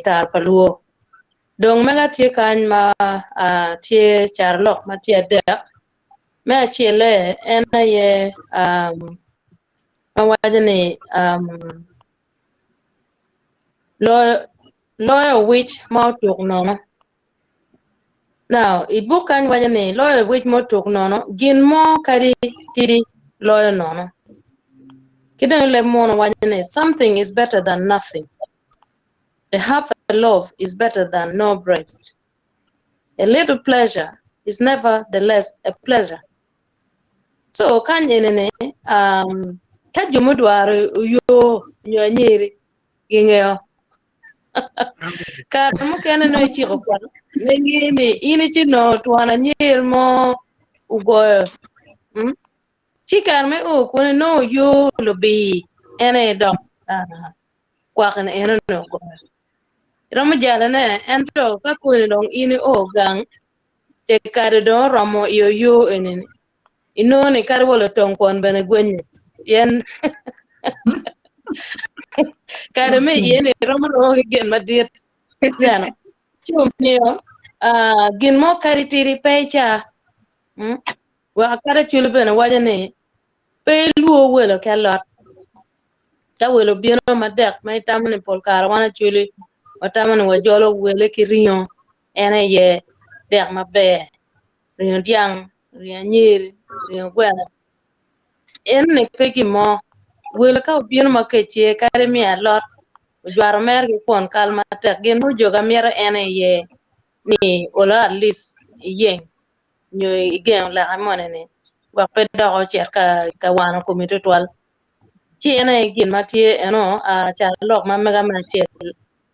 tar paluo dong mega tie kan ma tie charlok ma tie de me chele ena ye mawajani lawyer which mautuk nono now it book kan wajani lawyer which mautuk nono gin mo kari tiri lawyer nono kidan le mono wajani something is better than nothing. A half a loaf is better than no bread. A little pleasure is nevertheless a pleasure. So kan yenene ka jumudwaro yo nyiri gingeyo kar mukene no chiko kwa ngini ini chino tuana nyir mo ugoyo chikar me kone no yo lobi ene dok kwa kana ene no go romo jala ne ento ka kone dong ini gang te kare don romo yo ene ino ne kar wala ton kon bene gwenye yen kare me yene romo no gen madit yana chumio gin mo kari tiri pecha wa kare chulu bene wajane pe luo welo kelot ta welo bieno madek mai tamne pol kar wana chulu watamane wajolo wele kiriyo ene ye dek mabe riyo diang riyo nyir riyo gwela ene peki mo welo ka bieno makechie kare mi alot jwaro mer gi kon kalma tek gen mo joga mer ene ye ni ola at least yen nyo igen la amone ne wa pedda o cher ka wana komite twal chi ene gin matie eno cha lok ma mega ma cher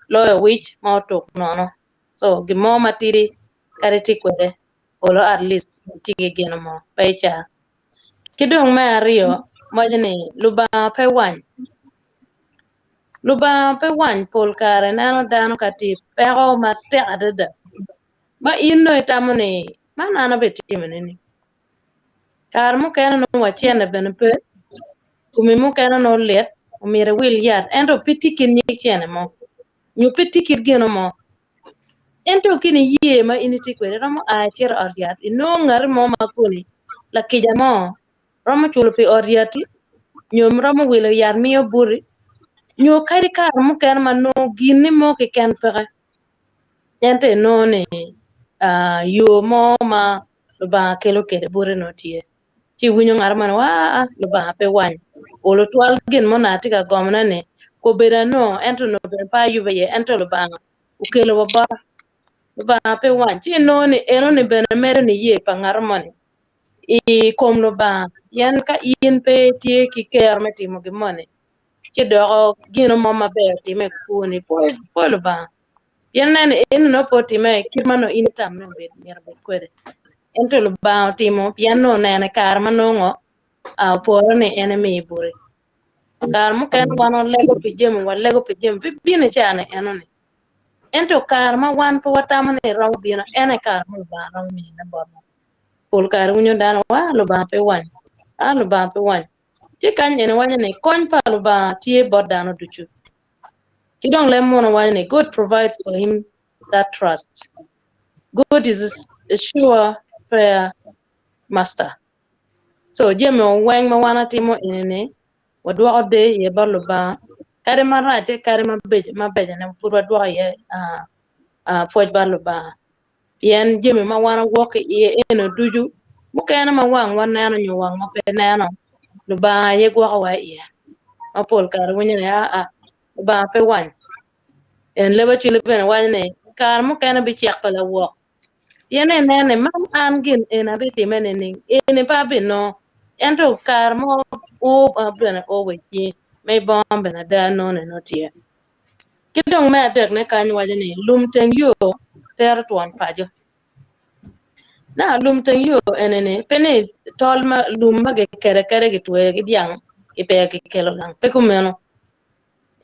lawyer which mautok no so gimo matiri kariti kwede ola at least tige gen mo pecha kidong ma rio mojni luba pe wan pol kare nano dano kati pero matte adada ma inno itamone manana betimene ni kar mo kena no wachiene benepe kumi mo kena no let umire wil yat endo pitikin nyichene mo nyu pitikir geno mo ento kini yie ma initi kwere ramo achier oriat ino ngar mo makuni lakija mo ramo chulpi oriati nyom ramo wilo yar miyo buri nyo kari kar mo kena ma no gini mo ke ken fere ente no ne yo mo ma ba kelo kede buri no tie chi winyo ngar man wa lo ba pe wan olo twal gen mo na tika gomna ne ko bera no ento no be pa yu be ento lo ba ukelo ba pe wan chi no ne eno ne be na mere ne ye pa ngar mo ne I kom lo ba yan ka yin pe tie ki ker me timo gi mo ne chi do gino mo ma be ti me ku ni po lo ba yan ne en no po ti me kirmano in tam ne be mer be kwere ento lo ba timo piano nene kar manongo a poro ne enemy buri kar mo ken wano lego pijem wa lego pijem bine chane enone ento kar ma wan po watama ne raw bina ene kar mo ba raw mi na bono pol kar unyo dano wa lo ba pe wan a lo ba pe wan ti kan ene wanya ne kon pa lo ba tie bodano duchu ki don't let mono wanya ne God provides for him that trust. God is a sure prayer master. So jemo wang ma wana timo inene wadwa ode ye barlo ba kare maraje kare mabeja ne pur wadwa ye poj barlo ba yen jemo ma wana woke ye eno duju mukena ma wang wana no nyo wang ma pe nano lo ba ye gwa wa ye apol kare wunya ne ba pe wan en leba chile ben wane kar mukena bi chak pala wo yene nene mam angin en abiti menene ene papi no ento kar mo o bene o wechi me bombe na da no ne notie kidong me atek ne kan waje ne lumten yo ter tuan pajo na lumten yo enene pene tolma lumma ge kere ge tuwe ge diang ipe ge kelo lang pe kumeno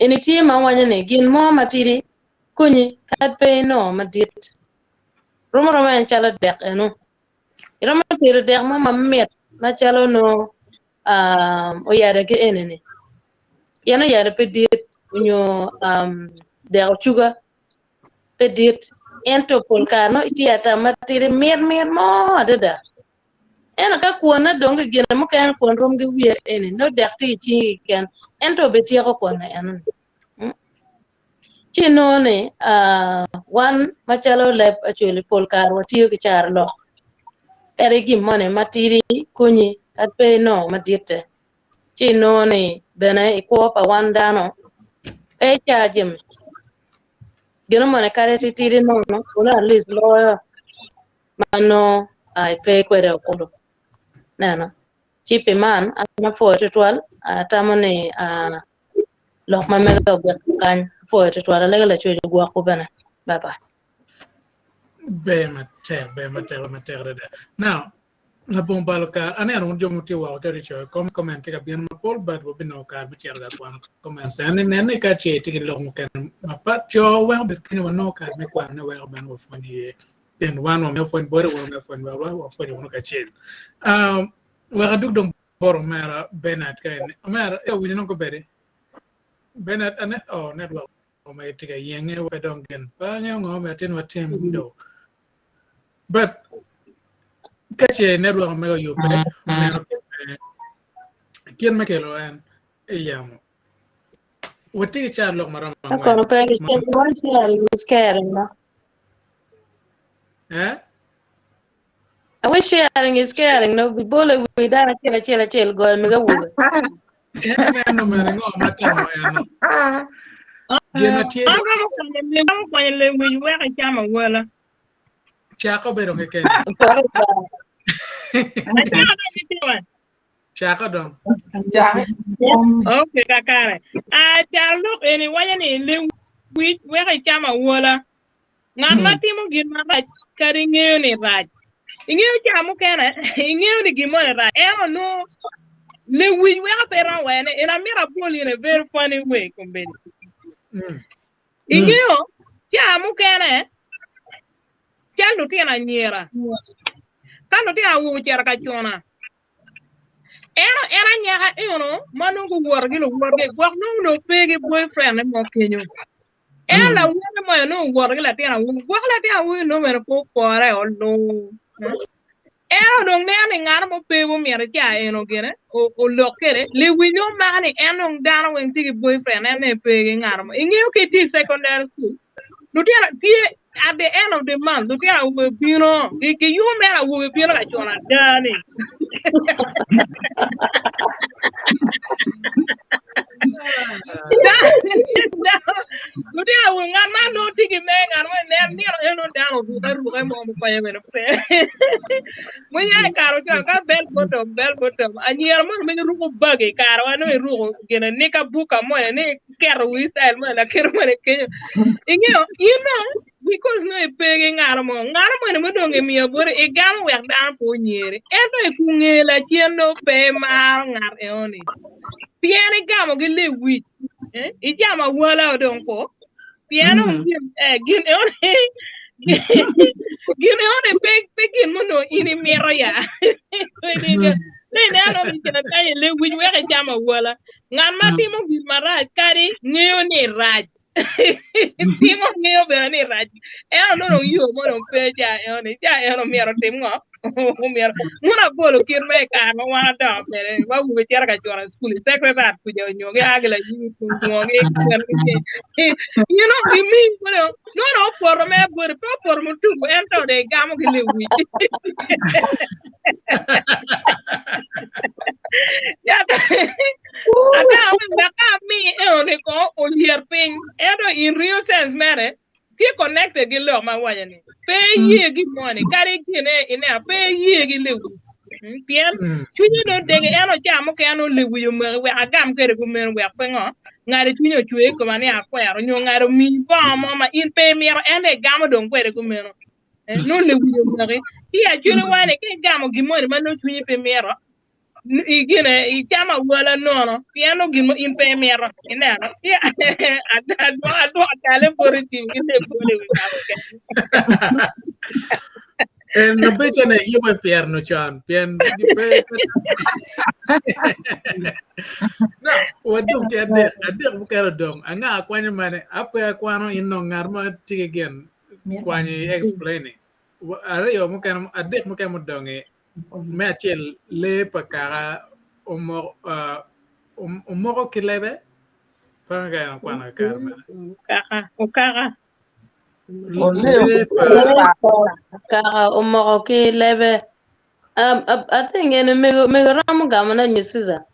ene tie ma waje ne gin mo matiri kunyi kat pe no madit romo en chala dek eno romo tiro dek ma met ma chalo no o yare ke enene yana yare pe dit unyo dek chuga pe dit ento polkano itiata matiri mer mo adada ena ka kuona donge gena mo kan kuon rom ge wie ene no dek ti ken ento be ti ko kuona eno chinone wan machalo lep actually polkar watiyo ki char lo tere gimone matiri kunyi katpe no madite chinone bene ikuo pa wan dano e chajim gino mone kare titiri no una at least lawyer mano ai pe kwere okolo nano chipi man ana fo tual tamone lok ma mega kan fo tual lega chwe gwa ko bene bye be mater de now na bomba local ane anu jomu ti wa tori cho comment ka bien ma pol bad bo bino ka mi tiar da kwan comment sa ne ka che ti lo mu kan ma pa cho wa bet kin wa no ka mi kwan ne wa ban wo foni en wan wo me foni bore wo me foni wa foni wo ka che wa duk dom boro mera benat ka mera e wi no ko bere benat ane o network o me ti ka yenge wa dongen pa nyo me tin wa tem do but kache network mega yo pe kien me kelo en yamo wati cha lok maram Akono pegi one sharing is caring, no? I wish sharing is caring, no? We bole we dana chela go mega wule. No mere ngo matamo eno. Gena tie. Mo kwa le we we ka chama wala. Chako bero ke Kenya. Chako dong. Okay, kakare. Charlo eni wanya ni le we ka chama wala. Ngan mati mo gin ma ba kari ngeo ni raj. Ingeo chamu kana, ingeo ni gimone raj. No le we ka pera wane ina mira poli in a very funny way kumbeni. Ingeo chamu kana Kendo tina nyera. Kando tina wu chera kachona. Era nyaka manungu wargi gwak no pegi boyfriend mo kenyo. La wu mo no wargi la tina wu gwak la tina wu no mer po kore o no. Dong ne ngana mo pego mi ara cha gene o lokere le winyo mani dana wen tigi boyfriend pegi ngana mo. Ingeo ke ti secondary school. At the end of the month, look at we bino. If you met a will be like John Danny. Look at we got my no ticket man and when they're near down to the mom fire in a prayer. When I Caro got bell bottom, and you're a room buggy, Caro, I know a rule, get a nick a book a money, Caro, we style man, a kid when it came. You know. because no pege ngarmo ne modonge miyo bore e gam wer dan po nyere ento e kungela tiendo pe mar ngar e oni piene gamo gi le wi e jama wala odon ko piano gin e oni gin e oni pe gin mono ini mero ya ne no mi kena tay le wi wer jama wala ngan ma timo gin maraj kari ngeo ni raj Timo ngeo be ni raj no yo mo no pe ja no mero timo mero muna bolo kir me ka no wa da mere wa bu cher ka chora school secretary ku jo nyo ga agla ji ku mo ge you know we mean no for me for mo tu ento de gamo ke le wi ya Ada mi ne ko o lier pin in real sense mere ki connected gi lo ma wanya ni pe ye gi money kare gi ne ine pe ye gi le pien tunyo no de jam ke no le wi mo we agam kere ku men we pe ngo ngare tunyo chwe ko mane akwero nyo ngaro mi ba mo ma in pe mi ene gam don kwere ku men no le wi mo re ti a jure wane ke gam gi money ma no tunyo pe mero igine ichama wala nono piano gimo impe mero inero ya ado kale poriti inde pole we no beche ne io me pierno chan pien di pe no wadum ti ade bukero dong anga akwanya mane apa akwano inno ngarma tigegen kwani explain are yo mukeno ade mukemo donge me achel le pakara umoro kilebe panga kwana karma kaka Kara umoro kilebe I think in me ram gamana nyusiza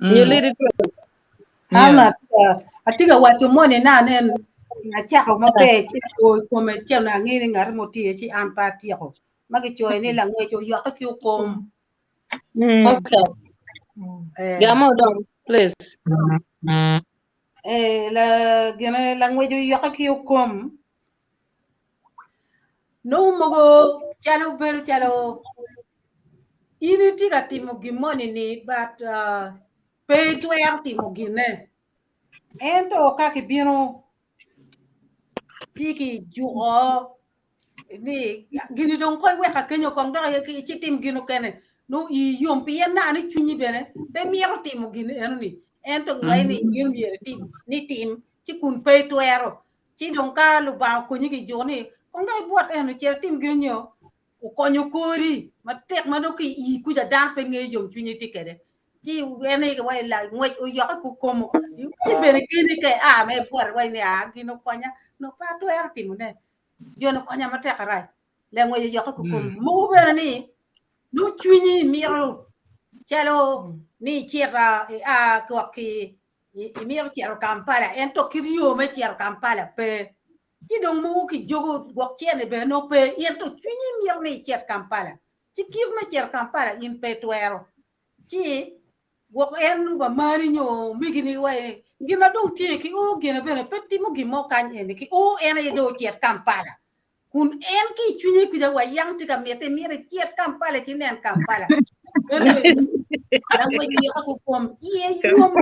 nyuliri Ana atiga watu mone na nen na chako mabe chi ko me che na ngi ngar moti chi ampati ko magi choy ni la ngwe cho yo ka kyu kom okay gamo don please la gene la ngwe cho yo ka kyu kom no mogo chalo ber chalo ini tiga timo gimoni ni but pay to timo gine ento ka ki bino tiki juo ni gini dong koy we ka kenyo kong da ki chitim gino kene no I yom pi na ni chunyi bene be miero timo gine eno ni ento ngai ni gino miero tim ni tim chi kun pay to chi dong ka lu ba ko ni ki jo ni kong dai buat eno che tim gino o konyo kori ma tek ma do ki I ku da da pe nge yom chunyi tikere chi ene ga wai la ngwe o yo ku komo chi bene kini ke me por wai ni gino konya no pa to timo ne yo no konya ma tek ra le ngwe yo ku komo mo bene ni no chunyi miro chalo ni chira ko ki miro chira Kampala ento kirio me chira Kampala pe chi dong mu ki jogo gok chene be no pe ento chunyi miro ni chira Kampala chi kir me chira Kampala in pe tuero chi gok en ba mari nyo migini wai gina dong ti ki o gina bene petti mo gimo kan en ki o ene do chira Kampala kun en ki chunyi ku ja wai yang ti ka mete mire chira Kampala ti nen Kampala Lang yo ako kom iye yung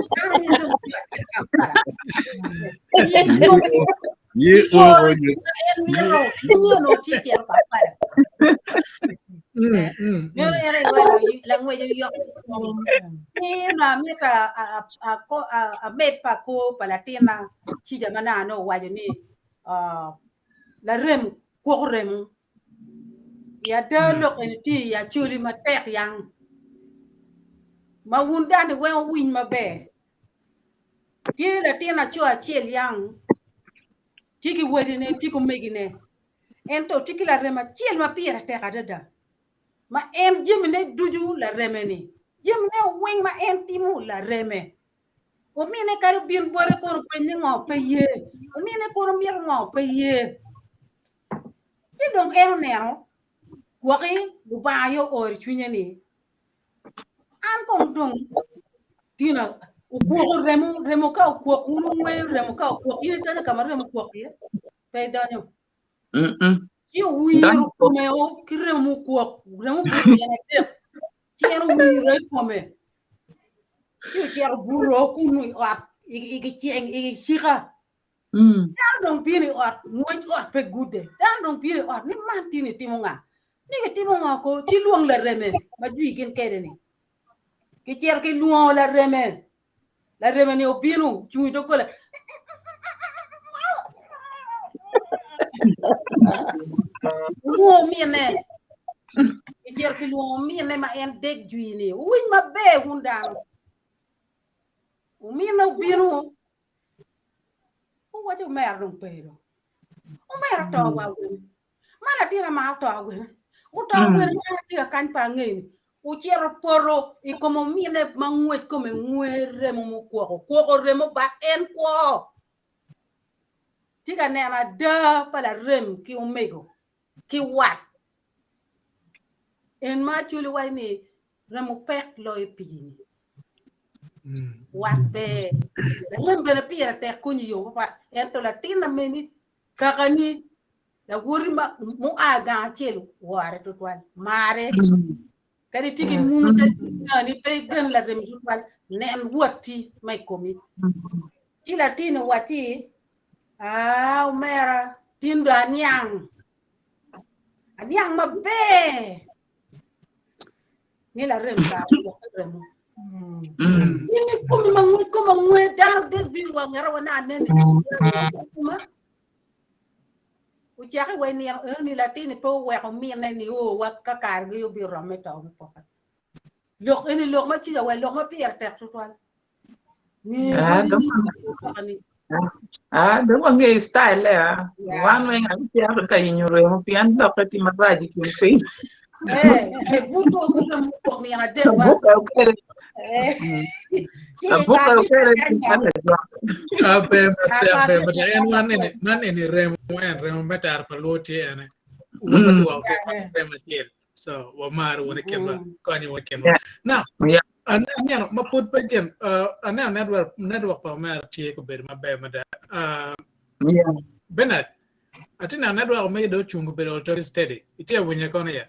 no teacher ka para pero era bueno lang yo na meta a met pa ko palatina chi jamana no wa ni la rem ko rem ya dalo enti ya chuli matek yang mawunda ni wen win mabe la tina chua chiel yang tiki wedine tiko megine ento tiki la rema chiel ma pira te kadada ma em jimne duju la remeni jimne wen ma em timu la reme o mine karu bin bore ko penye ngo peye o mine ko mir ngo peye ti dong neo kwaki du bayo or chunyeni an kong dong tina ko remo ka ko unu remo ka ko ina tana kamar remo ko pe danyo Io wiro come o cremo cuoco, cremo cuoco. C'era wiro come. C'era burro con i chica. Non pini ot, much ot pe gude. Non pini ot, ni mantini timonga. Ni timonga ko ci luong la reme, ma jui gen kede ni. Ki cer ke luong la reme. La reme ni opinu, cui to kola. Luong mi ne. Ki cer ke luong mi ne ma en dek jui ni. Win ma be hundang. Mi no binu. What you mad don't pay though? Oh, mad dog, mana tira ma dog. O dog with a can pangin. O chiero poro, e como mine manguet come remo quo remo back and quo. Tika nana da para rem ki umego. Ki what? En ma chuli wai remo pek loy pini. What be? Rem bena pira te kunyi yo pa ento la tina meni kakani la gurima mu aga chelu ware to twan mare kadi tiki mu ni pe gan la rem tutwal nen wati mai komi ti la tina wati mera tinda nyang mabe ni la rem ka rem ini como manguet dah des bin wa ngara wana nene u jake wa ni latini po wa ko mi ne ni o wa ka kar gi bi rome to po lok ini lok ma ci wa lok ma pier tek to ni do wa nge style ya wan we ngal ci ar ka ñu re mo pian do ko ti ma raji ki fi buto ko mo mi na de wa but man in remo betar pa loti ene wona to wa remo tiel so wa mar wona kenwa kani wa kenwa now anya ma put again ana network pa ma tie ko ber ma be ma da Bernard atina network me do chungu ber already steady itie wonya kono ya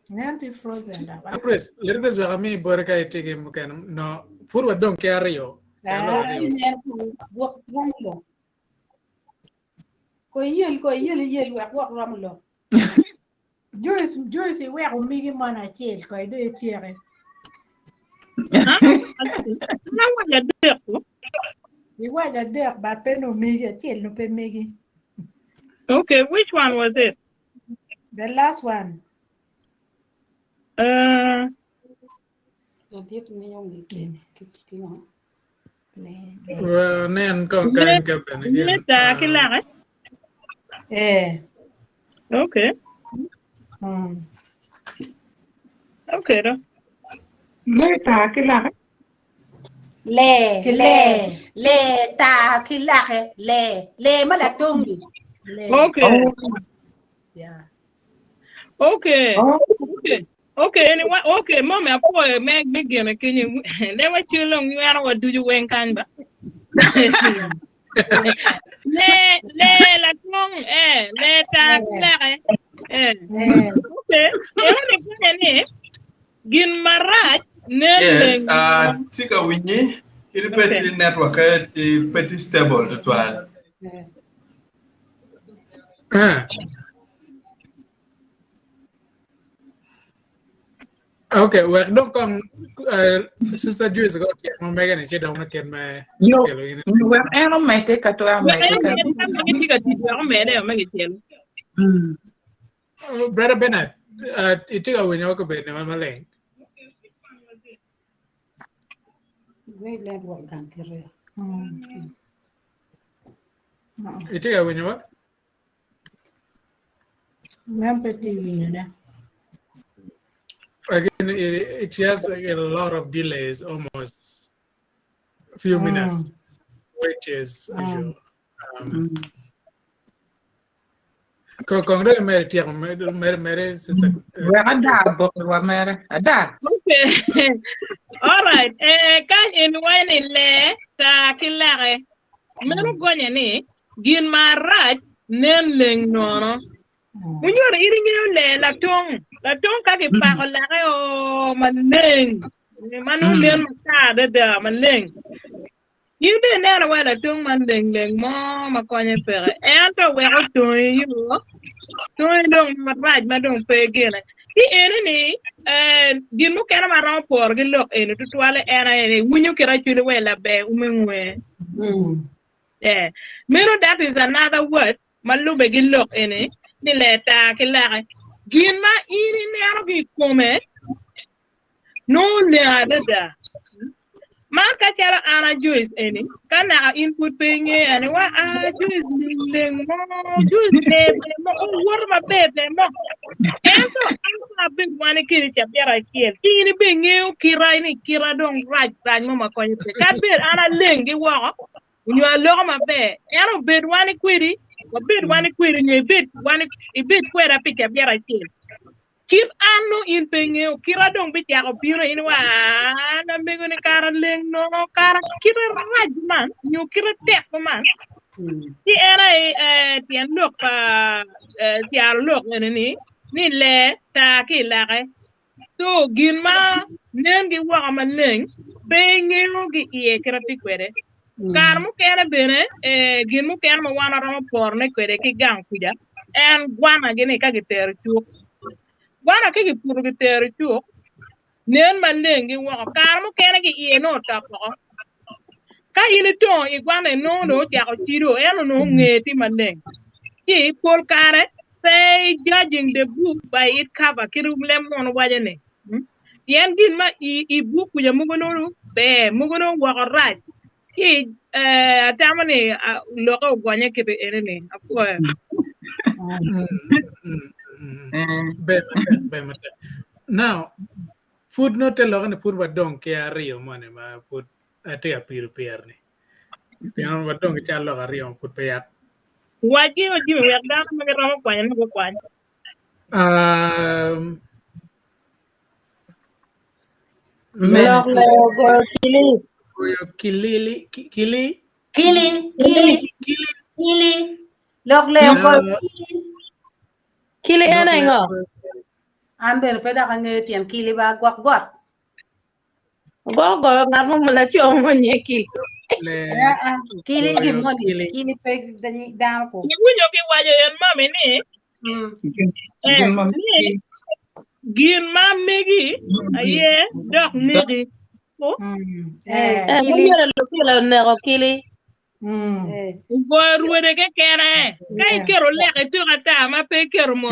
Nanti frozen da. Chris, lirikes wa kami borka itike mukene no furwa don carry Ko yel wa ramlo. Joyce we ko mi mana chel ko de tiere. Na wa ya de ko. Ni wa ya de ba peno mi chel no pe megi. Okay, which one was it? The last one. Nen kon kan ka ben again. Okay. Okay đó. Le ta kila. Le ta kila le ma la tongi. Okay. Yeah. Okay. Okay, anyway, okay, mom, I poor make big game. Can you never too long? You are what do you win can ba? La long, ta okay, Gin Marat, yes, Tika Winnie, il petit network, il petit stable de toi. Okay, well, don't come, Sister Juice got my Megan and she don't want to get my. You were animated to Brother Bennett, it took a window of bed, my leg. It took a window. Again, it has a lot of delays, almost a few minutes, which is usual. Congress made sister. Okay. All right. Kan in wine le ta kilare. Mero go leng no munyor iringi le la tong ka ke pa ko la o man leng manu len ma da man leng yinde ne ra wala tong man leng mo ma ko nye pere en to we ko to yu to dong ma raj ma dong pe gene ti ene ni din mu kana ma ran por gi lok ene to toile ene wunyu kira chule we la be umengwe mero that is another word malube gi lok ene ni leta kila gin ma iri ne aro gi kome no le ada ma ka chara ana juice ene kana input penye ane wa juice leng mo juice le mo wor ma bebe mo ento anta big one kiri cha biara kiel kiri benye kira dong raj mo ma ko ni ka ber ana leng gi wa you are lo ma be ero bed one kwiri ko bed one kwiri ni bed one bed kwera pika biara kiel kir anu in penye kira dong bi ya ko biro in wa na mego ni kara leng no kara kira raj man you kira tek man ti era ti andok pa ti arlok ni le ta ki la so gima nengi wa ma leng penye gi e kira ti kwere kar mu kene bene gin mu kene ma wana rama por ne kwere ki gang kuja en gwana gene ka giter chuk gwana ki puru giter chuk nen ma lengi wa kar mu kene ki e no ta ko ka yini to i gwana no ja ko tiro eno no ngeti ma leng ki pol kare say judging the book by its cover kirum lemon wajene yen gin ma i book kuja mugono be mugono wa right ki tamani loko gwanya ke ene akwa be mata now food no te logan food ba don ke ario mane ma food ate apir ni pian ba don ke lo ario food pe ya waji o jimi wer da ma ro gwanya no gwanya Lok go kili. Kili. Lok le ko Kili ena ngo. An ber peda ka nge tian kili ba gwak. Go ngar mo la cho mo nyeki. Kili gi moni. Kili pe dani dal ko. ni wunyo ki waje en mami ni gin ma megi aye dok negi Kili lo nego kili. Go ruwede ke kere kay kero leke tu kata ma pe kero mo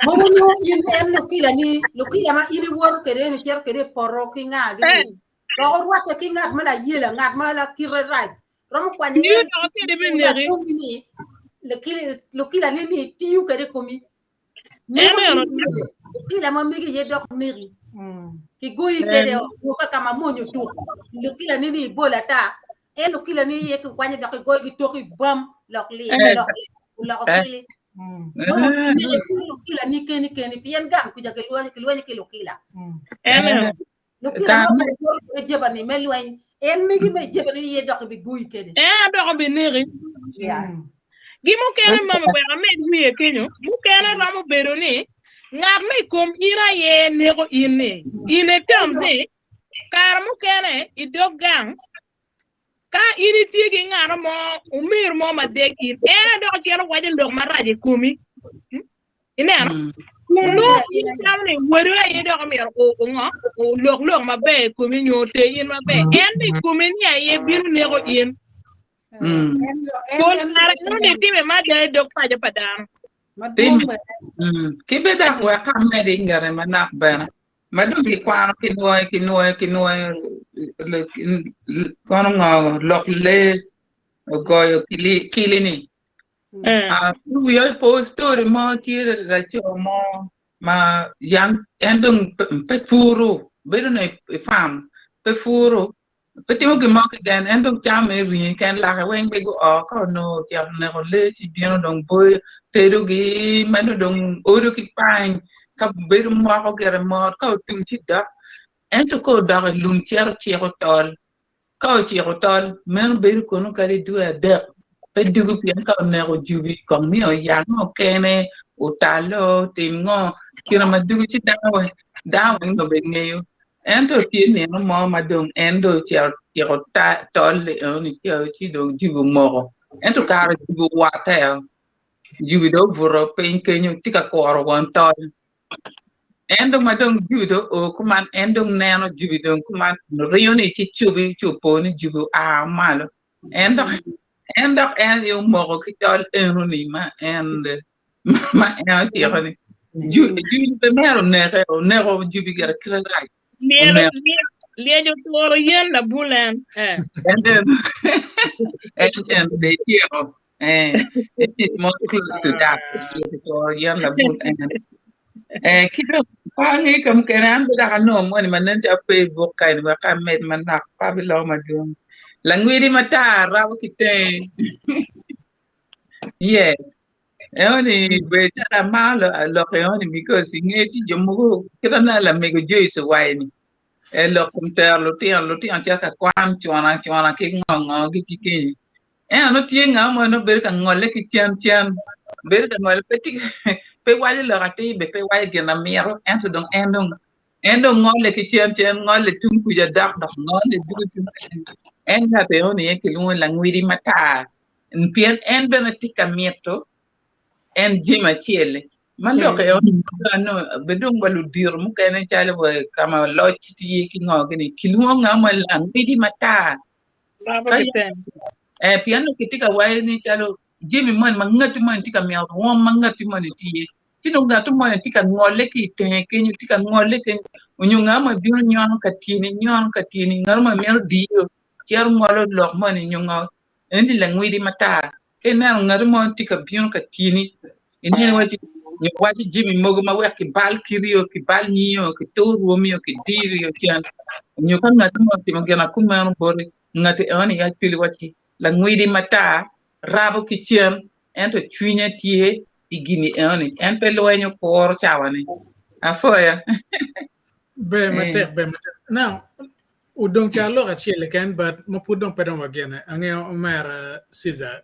Mo no yin en lokila ma iri wor kere ni cher kere poro ki nga gi ko ruwate ki ngat mala yela ngat mala kire rai rom kwani ni to ke de beneri lokila ni tiu kere komi lokila ma megi ye dok neri ki gui kere o kama monyo tu lokila ni bola ta lokila ni ye ko kwani dok go gi toki bam lokli lokili lokila ni keni pien gang ku jage luani ki lokila lokila ma ko jebani melwen megi me jebani ye dok bi gui kede dok bi neri gimo kene mama be ame wiye kenyo mu kene ramo bero ni ngar me kom ira ye nego ine tamze kar mu kene idogang ka ini tigi ngar mo umir mo madeki do kene waje lok maraje komi ina kuno tamne wero ye do mi o lok mabe komi nyote yin mabe mi komi ni ye biru nego in Pol nara no ni time ma de dok pa ja padang. Kibeda wa kamede ingare manak bana. Madu ki kwano kinoi kono ngo lokle goyo kili ni. Yo posto mo kire la mo ma yang endung pefuru bedo ne fam pefuru Petit que manque d'un un donc tiens mais oui quand la weng bego ko no tiens ne role ci bien donc boy terugi manu donc oru ki pain ka beru mo ko gere mo ko tum ci da en to ko da lum tier tol ko ci rotol men beru ko no kali du da Pedugu pian ka nego jubi kong mi o yang o kene o talo tingo kira madugu ci dawe no bengeyo ento tiene no mo madong endo ci ta tolle oni ci do jubu mo ento kara jubu water jubi do buro pen kenyo tika koro won tol endo madong jubi do o kuman endo neno jubi do kuman rioni ci chubi chuponi jubu a malo endo yo mo ki tol enuni ma and ma en ti xoni ju be mero nero jubi gara kira rai Liejo toro yen na bulan. and then and they tiro it is more close to that so yam la bun and kito pangi kam kenan da no mo ni manan ta Facebook kai ba ka med man na pa bi lo ma dum langwiri mata raw kite yes Eoni beta malo lo eoni because ingeti jomugo kita na la mego joyce waini e lo kumter lo ti antia ka kwam chwana ki ngongo ki no tie nga mo no ber ka ngole ki chan ber ka ngole peti pe wali lo ati be pe wali gena miro endo ngole ki chan ngole tum ku ja dak ngole du en ha te oni ki lu la ngwiri mata pien en benetika mieto en jima chiele man lo ke no bedung balu dir mu kene chale bo kama lo chiti ki ngo gini kilungo ngama lang bidi mata piano kitika wai ni chalo jimi man mangati man tika mi auto won mangati man ti tino ngatu man tika ngole ki te kenyu tika ngole ke unyu ngama biu nyon katini ngama mer dio cher ngolo lo man nyungo endi la ngwidi mata kena ngarmo tika biu katini ini wati jimi mogo ma wek ki bal kirio ki bal niyo ki toru mio ki dirio kian nyokan ngati mo ti ngena kuma bore ngati ani ya pili wati la ngwidi mata rabo ki chiem ento chwinya tie igini ani en pe loenyo por chawane afoya be mate now udong chalo ka chile kan but mo pudong pedong wagene angeo mera Caesar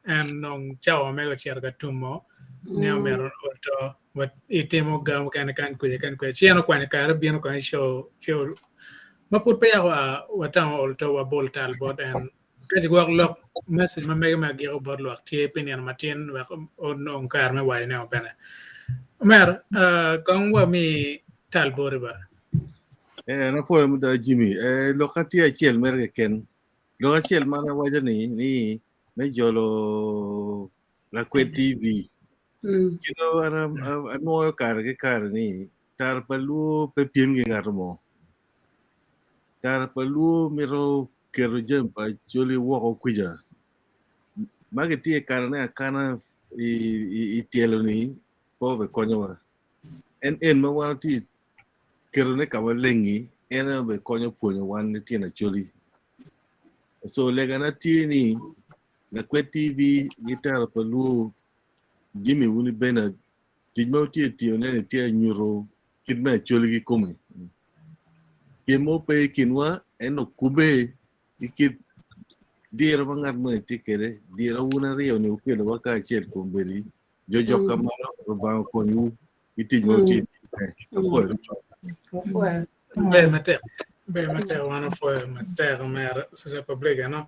and nong chawa mego cherga tumo neo mero orto what itemo gam kan kwe chiano kwani kara bieno kan show maput pe yawa watang orto wa bol tal bot and kaji gwak lok message ma mega ma giro bot lok tie pinian matin wa on kar me wai neo bene mer kong wa mi tal boriba na po mo da Jimmy lokati achiel mer ken lo achiel mana waja ni me jolo la kwe TV kino ano kar ni tar palu pe piem ge garmo tar palu miro kero jempa joli woko kuja mageti karne kana i tielo ni po be konyo en ma wanti kero ne kama lengi en be konyo ponyo wan ti na joli so legana ti ni la kwe TV gitar palu Jimmy wuni bena tijmo ti ne ti nyuro kidme joli gi kome kemo pe kinwa eno kube ikit dira bangat mo tikere dira wuna riyo ni ukelo waka cher komberi jojo kamaro ba ko yu itijmo ti be mate wana fo mate mer c'est pas blague no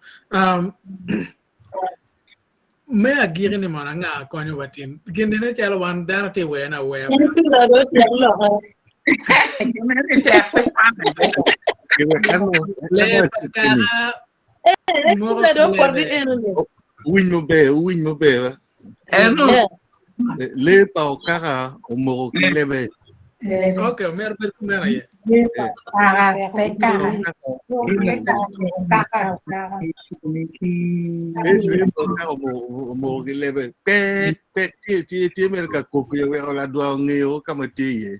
me agiri ni mana nga konyo watin gende ne chalo wan dana te we na we Uwin mo be le pa o kara o mo ki lebe okay mer per kumera ye mo ki lebe pe ti mer ka ko ko we ola do ngeo kama ti ye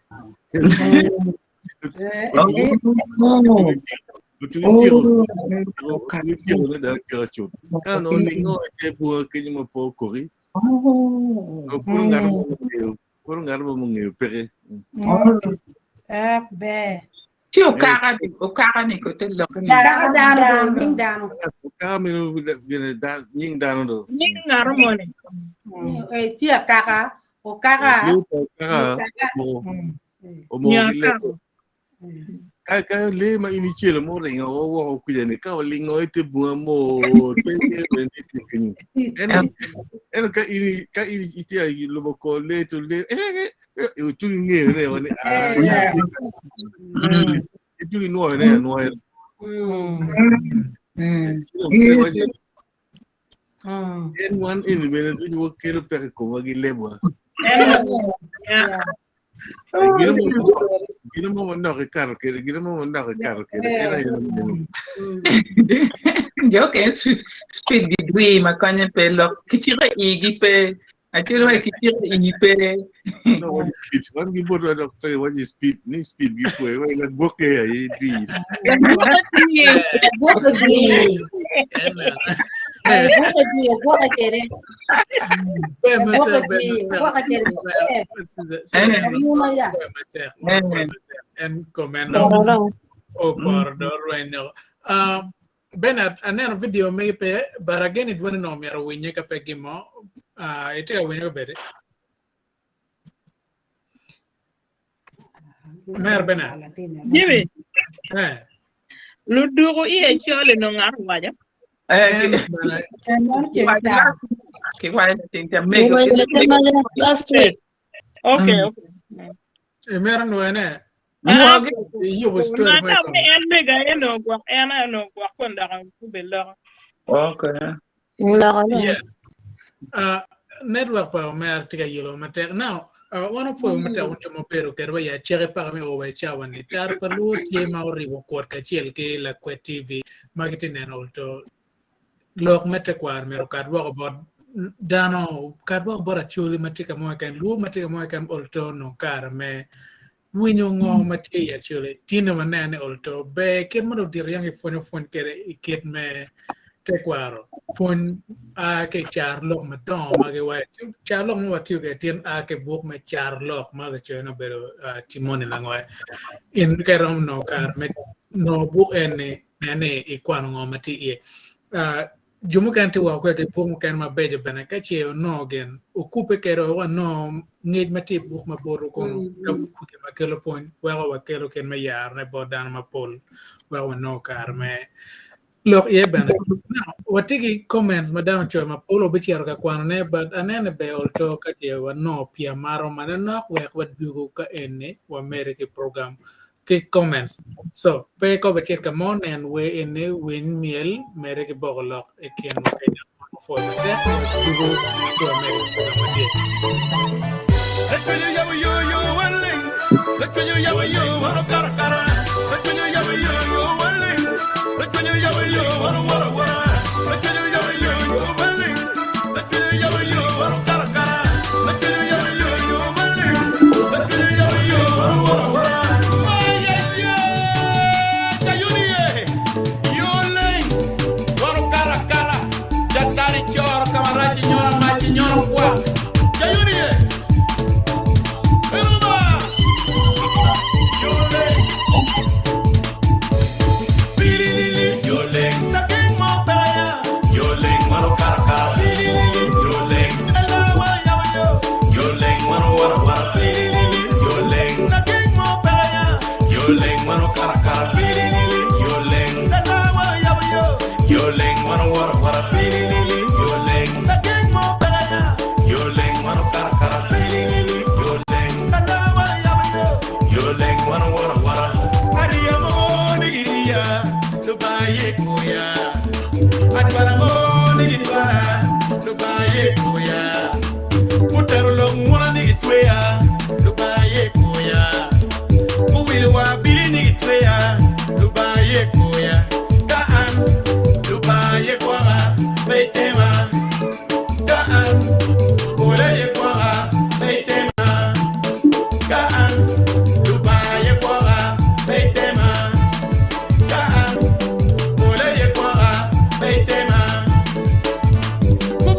Kano ningo e buo ke mo po kori. Por ngarbo mo ngeo pere. Be. Ti o kara ni ko te lo ni. Dano ning dano. Kaka mino da nying dano do. Nying ngarmoni. Ti kaka o kaka. O mo ka le ma initial mo ring o ku ne ka lingo ite bu mo en ka ini ite ai lo ko le to le o tu nge ne o ne tu no ne no en one in bene du wo kero per ko wagi lebo Gina mo wanda ka karo ke era yun. Yo que speed bidwi makanya pe lo kichira igi pe achiro kichira igi pe. No what is speed? One give what what is speed? Ni speed give way la boke ya yi di. En comendo o corridor bueno Bernard anen video me pe baragain it wona no mero winye ka pe gimo ite winye bere mer Bernard Jimmy lu duru iye chole no ngar waja last week. Okay. Mer no ene you was story my okay. Network pa mer tiga yelo mater now one of them mater un chomo pero que ya chere para me o chawa ni tar pa lu tie ma ribo kor ka chiel ke la Luo TV marketing and also lok mete kwar mero kadwa about dano kadwa bora chuli matika mo kan lu matika mo kan also no kar me winyo ngo matia chule tino manane olto be ket mo dir yang fon kere ket me tekwaro pon a ke charlo maton mage wa charlo mo tiu ke tin a ke buk me charlo ma le chena bero timone langwa in kerom no kar me no buk ene ikwano ngo mati e jumu kan te wa ko ke pon kan ma beje bana ka che no gen okupe kero wa no ngej mati buk ma boro ko ku ke ma kelo pon wa kelo ken me yar ne bodan ma pol wa no kar me look ye bana watigi comments madam cho ma polo be chiaro ka kwan ne but anene be olto ka che wa no pia maro mana no wa dugo ka ene wa america program ke comments so pe ko be chet ka mon and we ene win miel mere ke bogolo e ken no ke for me that dugo to america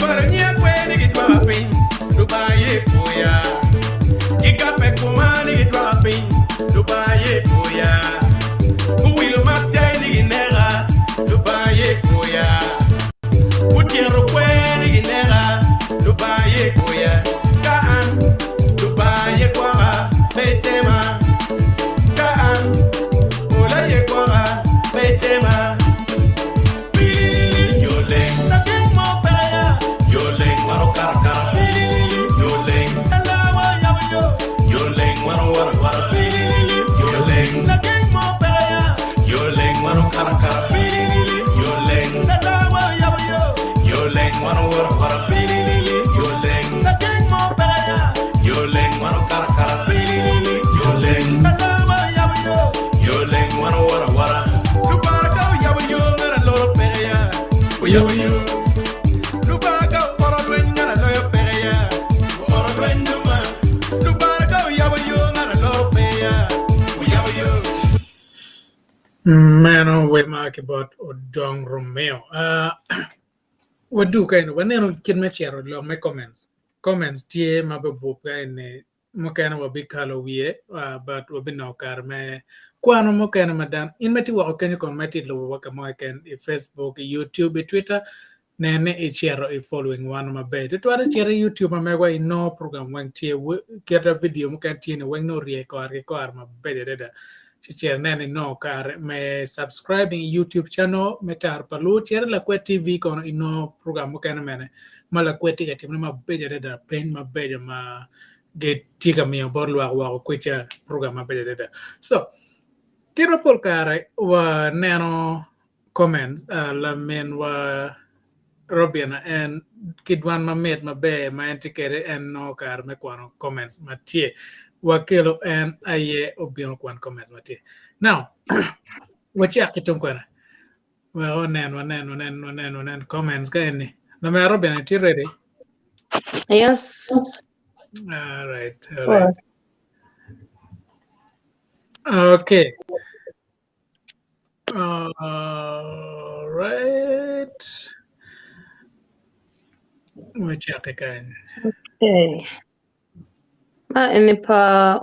Para kara kara pili lili yo leng natawa yaba yo leng wano wara wara pili lili yo leng nateng mo peraya yo leng wano kara kara pili lili yo leng natawa yaba yo leng wano wara wara lubaka yaba yo ngara loro peraya o yaba yo lubaka oro lwen ngara loro peraya oro lwen duma lubaka yaba yo ngara loro peraya o yaba yo Mano we mark about Odong Romeo. What do kind of when you can make share lo my comments tie mababu kaine mokana wa bikalo wie but we bin no kar me kwano mokana madan in meti wa kan kon meti lo wa kama kan Facebook YouTube Twitter nene e share e following one my bed to ara share YouTube ma wa no program when tie get a video mokan tie ne when no record ma bed deda share nene no kar me subscribing YouTube channel metar palu share la kwa TV kono ino program mokana mene mala kweti ga timna ma bed da pen ma bed ma get tiga mi borlo wa kwecha program ma bed da so kino pol kare wa neno comments la men wa Robiana and kidwan ma met ma be ma entikere en no kar me kwano comments ma tie wakelo en aye obion kwan comments ma tie now wachi akitum kwana wa onen comments ka eni na me Robiana ti ready Yes. all right okay all right wachi akikan Okay. Nipa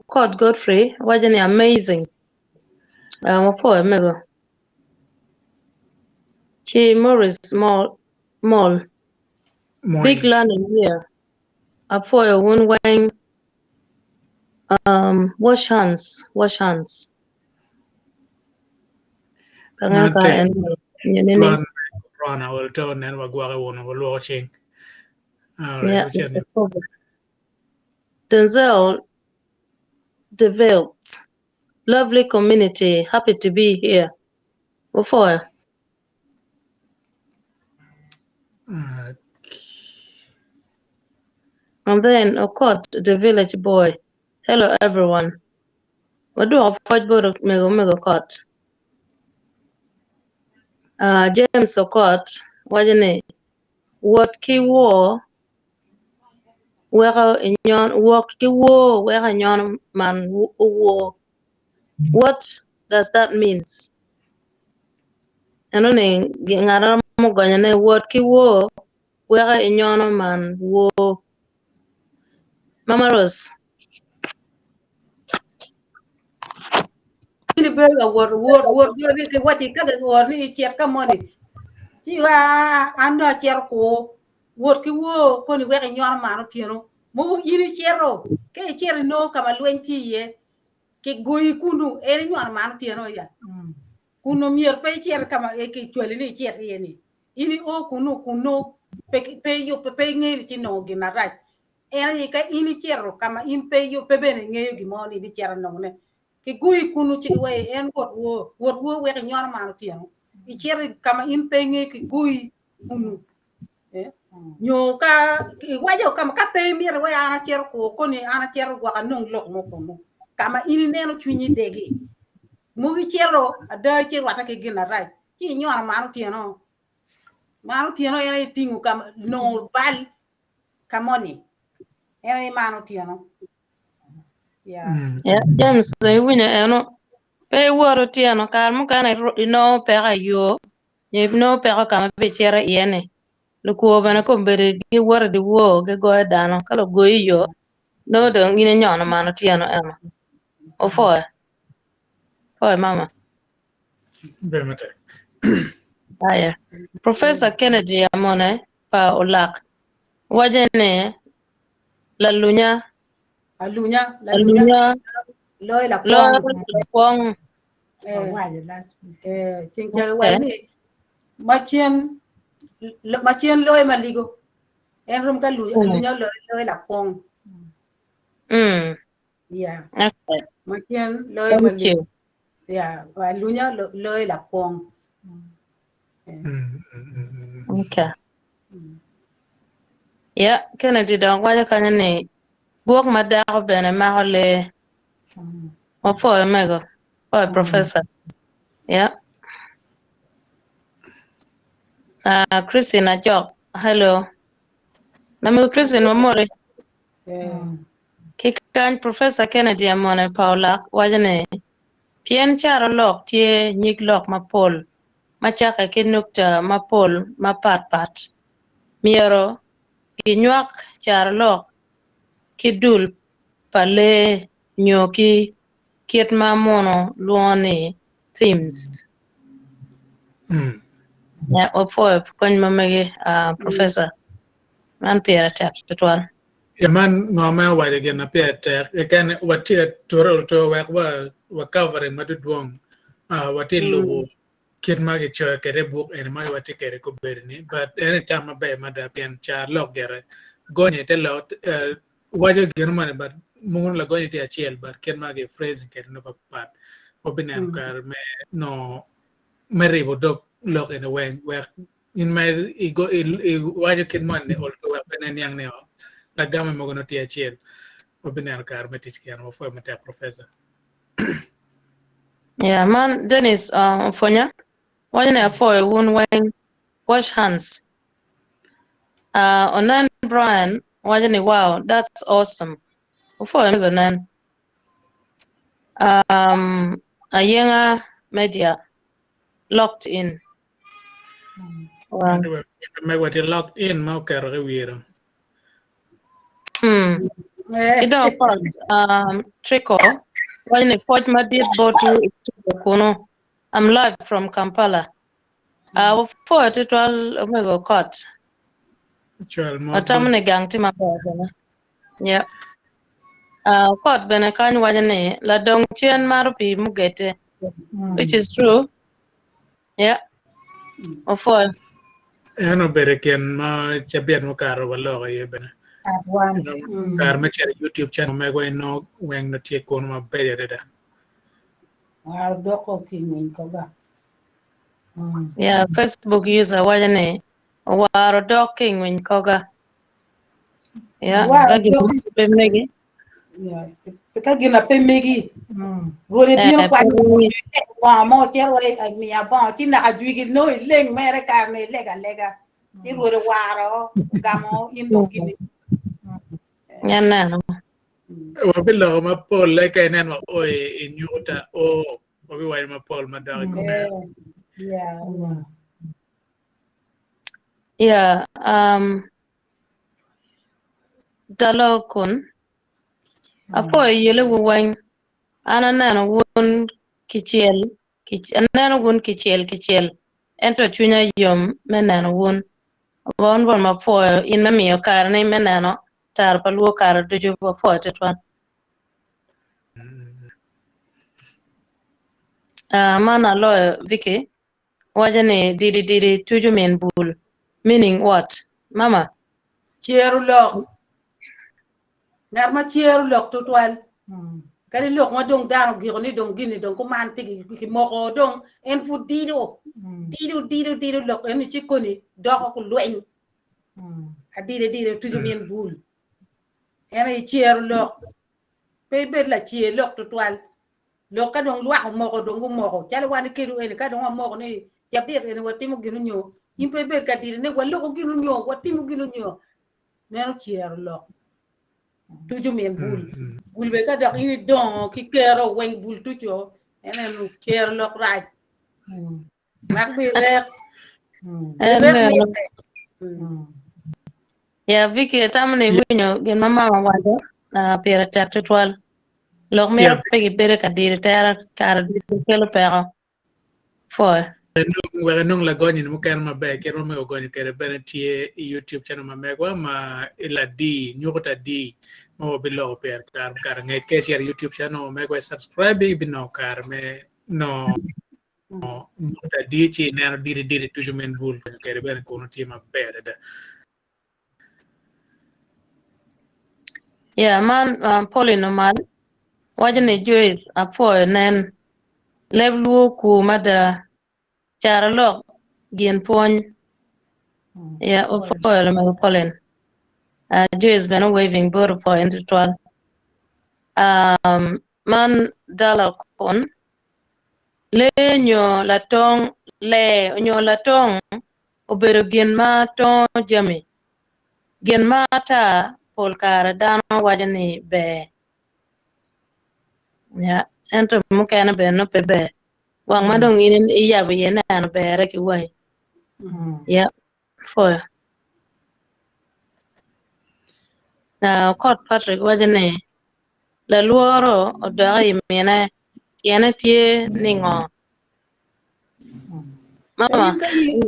Cod Godfrey wajani amazing. Wapo mego. Chi Morris Mall. Big learning here. Apo one wine wash hands. Kangaka and yenene. Run I will turn and we're going to watching. All right, Yeah. what's your name? Denzel developed. Lovely community. Happy to be here. Before. And then, of course, the village boy. Hello, everyone. What do I fight both mega cut? James Okot, wajane, what ki war, where inyon, what ki war, where inyon man war. What does that mean? Anone, ngara mo ganyane, what ki war, where inyon man war. Mama Rose. Ini bel wor ni ke wati ka wor ni cher ka moni ti wa ando cher ko wor ki wo ko ni we ka nyor ma no tieno mo ini chero ke cher no ka ma lwen ti ye ke goyi kunu e nyor ma no tieno ya kuno mier pe cher ka ma e ke chwele ni cher ye ni ini o kuno pe yo pe ngeri ti no gina right e ka ini chero ka ma in pe yo pe bene ngeyo gi mo ni bi cher no ne ke gui kunu chi we en wo we ka nyor ma no tieno i cher kama in penge ke gui kunu nyo ka wa yo kama ka pe mi re wa ana cher ko ni ana cher wa ka non lok mo ko kama in ne no twinyi dege mo gi chero ada cher wa ta ke gina rai chi nyor ma no tieno ya tingu kama no bal kamoni ya ma no tieno Yeah, James, eno pe woro tiano kar mo kana no pera yo ye no pera kama be chera yene lu ko bana ko bere di woro di wo ge go dano kala go yo no do ngine nyono mano tiano ema o fo mama Bemate. aya Professor Kennedy amone pa olak wajene la lunya lôi là quang chừng chờ vậy nè mà chiên lôi mà ligo em rum cái lùi nhau lôi là quang yeah mà chiên lôi mà ligo ya wa lunya loy la pong Okay. Yeah, Kennedy don't why can ni work my dog bene ma hole o for mego for professor. Yeah. Christina Jock. Hello. Namu Christina Mamore. Kikan Professor Kennedy Amone Paula wajane Pien charo lok tie nyik lok mapol machaka ki NUKTA mapol mapat miero ki nywak charo lok ki dul pale nyoki kiet mamono luoni themes. Ya ofo kon mamage Professor man pera tap tutwal. Man normal wide again appear again what to wa covering madudwong what lobo kid magi cho kere book and my what kere ko berni but anytime ba mada pian cha log gere gonye te lot wajo german but mungun la gonye te achiel but kid magi phrase kere no pat obinan kar me no meribo dog log in a way where in my ego wajo kid man also benen yang ne la gama mo gono ti achiel obinan kar metic kian o fo mata professor. Yeah man Dennis Fonya wajane for one when wash hands. Onan Brian wajane wow that's awesome. For Onan a younger media locked in. Wow. Me what you locked in mau kar wiro. Ido called Trico. When a port madid botu kuno. I'm live from Kampala. For it all omega cut. Atamne gang tima ba. Yeah. Caught benekan wajane la dong chien marupi mugete. Which is true. Yeah. Of all. Ano berekian ma chabian mo Caro walo kayo bene. Caro ma chere YouTube channel me go no weng no tie kono ma bere da. Doko king koga. Yeah, Facebook user wajane waro docking when koga. Yeah, megi. Yeah, kagina pe megi. Rore bien kwa mo chero ai mi aba china ajuigi no leng mere carne lega. Ti rore waro gamo indo kini. Yana. Wabilo ma pol like I name oi in Utah o wabi wai ma pol ma dog ko. Yeah, dalokun apo yele wang anana won kichel anana won kichel ento chunya yom menana won bon ma fo in ma miyo karne menano tar paluo kar duju bo fo tetwan mana lo Vicky wajane didi tuju men bul meaning what mama Cheru lok. Ngar ma cheru lok tutwal. Kali lok ma dong dano gini dong gini dong kumanti ki moko dong en fu dido lok en chikoni doko ku lueng. Adire tuju men bul. En cheru lok. Pe la che lok tutwal. Lok ka dong luak moko dong ku moko. Chalo wani kiru en ka dong moko ni jabir en wati mo ginu nyo. Impe ka dire ne walo ko ginu nyo wati mo ginu nyo. Mero cheru lok. Tuju men bul be ka dak ini don ki kero wen bul tujo enen cher lok raj mak bi rek ya Vicky tamne winyo gen mama wado pera tatwal lok mer pegi bere ka dire tera kar kelo pero fo Wala nung lagoni mo kan mabe kero me ogoni kere bene tie YouTube channel mamegwa ma ila di nyukota di mo bilo per kar ngai ke share YouTube channel megwa subscribe bino kar me no nyukota di chi na diri toujours men bul kere bene kono tie mabe da. Yeah man polynormal wajane Joyce apo nen leb luo ku mada Caro LOK gien pwony. Yeah, foil my pollen. Joe has been waving bird for individual. Man dala kon le nyo latong obero gien ma tong jami. Gien ma ta pol kara dano wajani be. Yeah, ento mukene be no pe be. Wang madong inin iya be yena no be reki wai. Yeah, foil. Court Patrick wajane la luoro odoga imene tiene tie ningo mama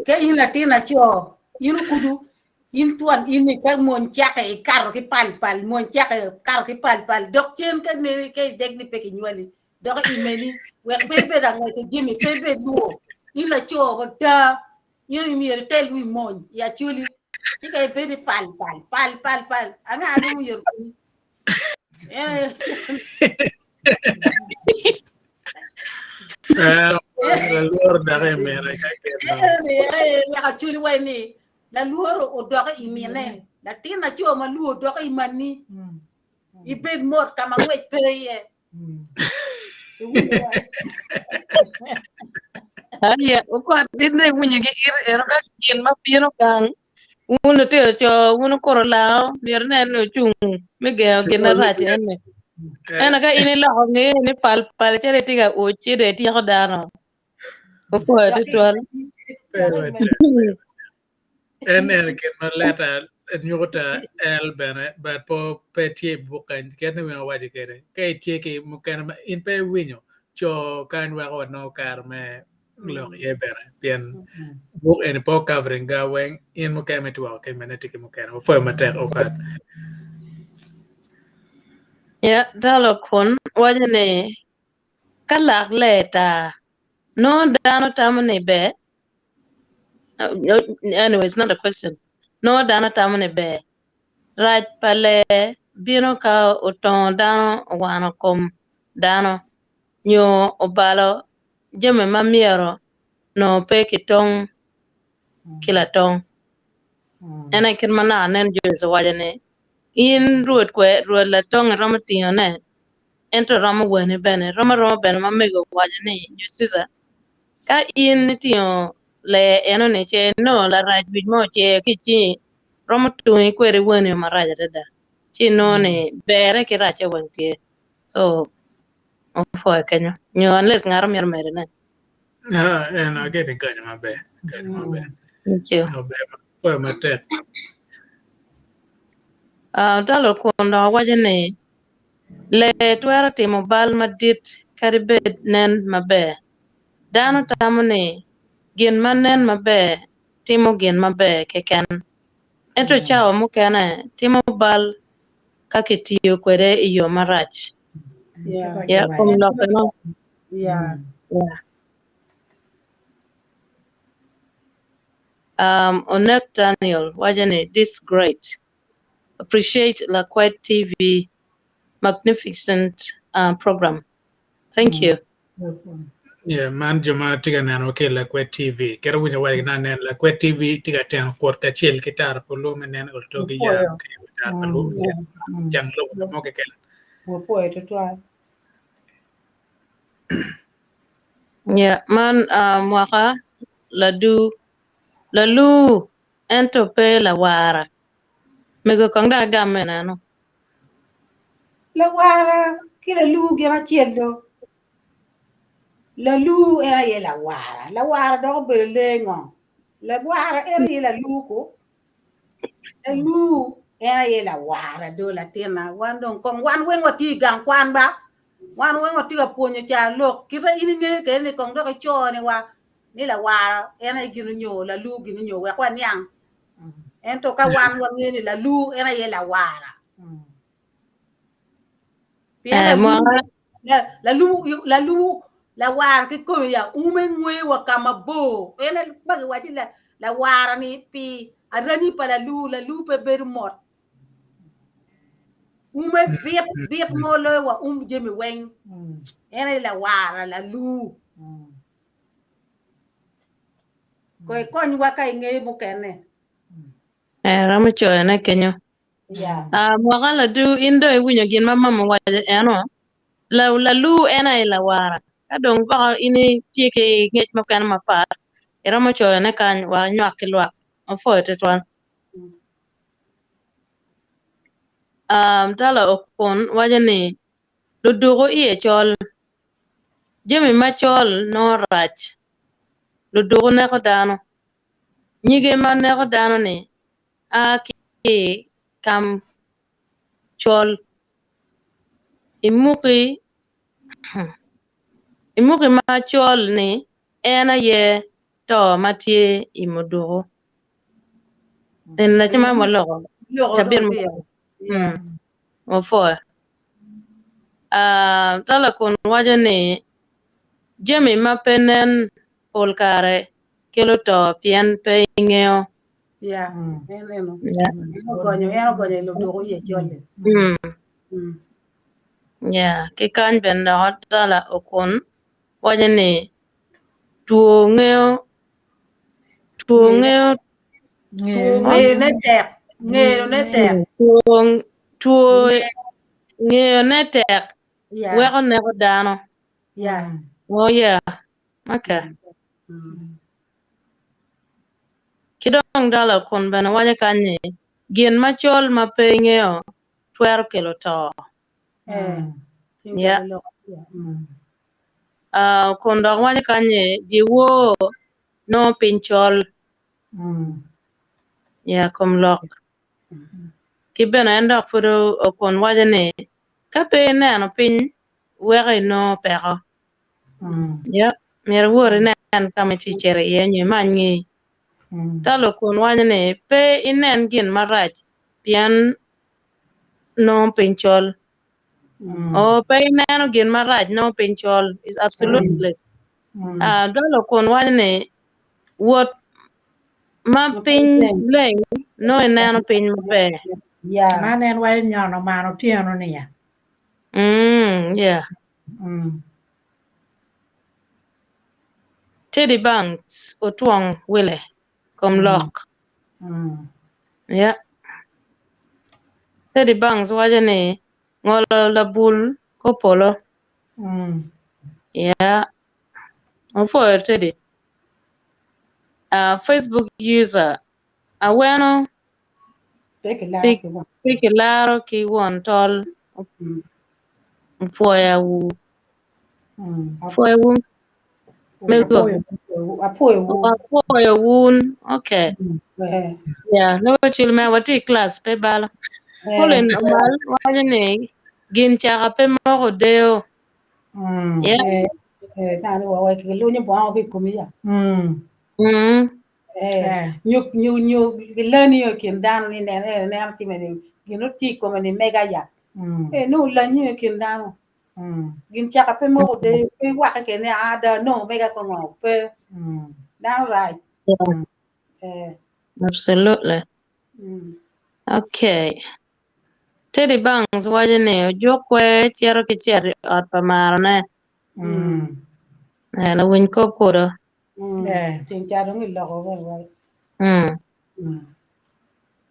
Ka in latina cho in kudu in tuan in ka mon chaka e kar ki pal mon chaka kar ki pal dok chen ka ne ke dek ni pe ki nyali dok imeli we pe da ngai ke jimi pe duo in la cho bota in mi er tel mi mon ya chuli ki ka pe ni pal anga adu mi yer eh la luor dare mera ya ka chuli wai ni la luoro o doga imene la tina chuo ma luo doga imani ibed mot kama ngwe peye ya ko dinde munye ke er ka kien ma pino kan uno te cho uno korola mierne no chung me ge ke na rate ene ena ka ine la nge ni pal chere tiga o chede ti ko dano ko te tol en ken ma leta nyota el bene but po petie bukan ken me wadi kere kay tie ke mukene in pe winyo cho kan wa no kar me LOK ye bene bien book en po covering ga wen in mukene to ke meneti ke mukene fo ma tek o kat ya dalo kon wajane kalak leta no dano tamane be anyway it's not a question no dano tamane be raj pale bino ka uton dano wano kom dano nyo obalo jeme mamiero no pe kitong kila tong ena kin mana nen jo so wajane in ruot la tong ramatino ne ento rama wene bene rama bene mamego wajane you siza ka in tio le eno ne che no la raj bi mo che kichi rama tu kwere wene maraja dada chi no ne bere ki rache wantie so fo kenyo nyo unless ngaram yar mere ne en agete ganyo mabe thank you fo ma tek dalo kondo wajane le twero timo bal madit kadi bed nen mabe dano tamone gin manen mabe timo gin mabe keken ento chawa mukene timo bal kake tiyo kwede iyo marach ya kum LOK no yeah Onek Daniel wajane this great appreciate LOK TV magnificent program thank you yeah man joma tiga nano ke LOK TV kero winya wai na nen LOK TV tiga ten kwor ka chiel kitar polo menen ulto gi ya kitar polo jang lo mo ke ken yeah man mwaka lalu ento pe la wara mego kongda gamena no la wara kila lu gena chielo la lu era ye la wara do be lengo la wara era ye la lu ko la lu era ye la wara do la tena wan don kon wan wen wati gang kwan ba wan wen wati la ponyo cha LOK kita ini nge ke ni kon do ka cho ni wa ni la wara era ginu nyo la lu ginu nyo wa kwan yang ento ka wan wa ni la lu era ye la wara la wara ke ko ya ume ngwe wa kama bo ena bagi wati la wara ni pi arani pa la lu pe ber mot ume biet mo lo wa jemi wen ena la wara la lu Kony wa kai ng'e mukene. Ramo choyo na kenyo. Mwakala du indo iwinyo gin mama mwaje eno. La lu ena ila wara. Kadong baka ini tieke ngech mokana mapar. Ramo choyo na kan wa nywak kilwak. Ofo tetwan. Tala okon waje ni ludugo iye chol. Jemi machol no rach. Ludugo neko dano. Nyige man neko dano ni. Ki kam chol. Imuki machol ni ena ye to matie imudugo. En chama maloko. Chabir mo. Ofo. Tala kun waje ni jemi mapenen polkare kelo to pien pe ngeo. Eno gonyo ludugo ye chole. Kikan benda hotala okon waje ni tuo ngeo tuo ngeo netek weko neko dano. Oh yeah. Okay. Kidong dala kon bena waje kanye gin machol mape ngeo twero kelo to. Yeah. Kon dong waje kanye jiwo no pinchol. Yeah, kom lok. Kibena enda puro okon waje ne kape neno pin wege no peko. Yeah. Mira wore nen kama tichere yenye manyi. Talo kon waje ne pe inen gin marach pian no pinchol. Pe ineno gin marach no pinchol is absolutely. Dalo kon waje ne what ma pin leng no ineno pin mabe. Manen wae nyono mano tiano ni ya. Yeah. Teddy Banks otuang wile kom lok. Yeah. Teddy Banks waje ni ngolo labul ko polo. Yeah. For Teddy. Facebook user aweno piki laro ki won tol foya wu foya wun okay. Yeah, no chilme wati class pe bala. Kulen mal waje ni gin chaka pe moko deo. Yeah. Tano wa ke lu ni bo ke kumia. Nyuk lani yo kin dan ni ne ti meni gino ti ko meni mega ya. No la ni kin dan. Gin chaka pe mo de pe wa ke ne ada no mega ko ngo pe. Now right. Absolutely. Okay. Teddy Banks waje ne jokwe chiero ki chieri ot pamaro ne. Na win ko kodo. Ting charo ngi lo ko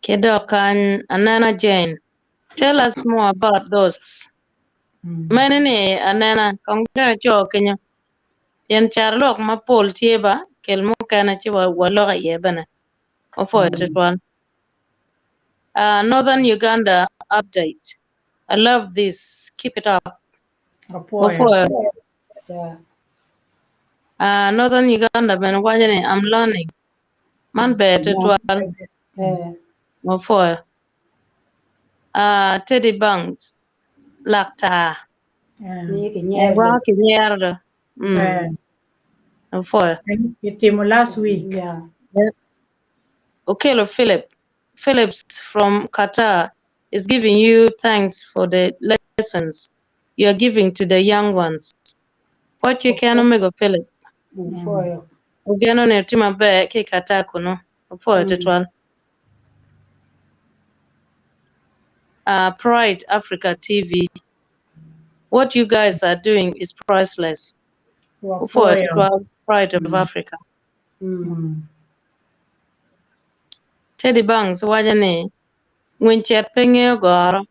Kedokan Anana Jane. Tell us more about those. Mane ni Anana konga cho kenya. Yan charlok ma pol tieba kel mo kana chi waloga yebana. Ofo etwan. Northern Uganda update. I love this. Keep it up. Northern Uganda ben wajane I'm learning. Man better for Teddy Banks lakta wa kinyerdo for last week. Okelo Phillips from Qatar is giving you thanks for the lessons you are giving to the young ones. What you can omego Philip Ugeno ne tima be ke Qatar kuno for tetwal. Pride Africa TV. What you guys are doing is priceless. for the pride of Africa. Teddy Banks wajane ngwen chet penge goro.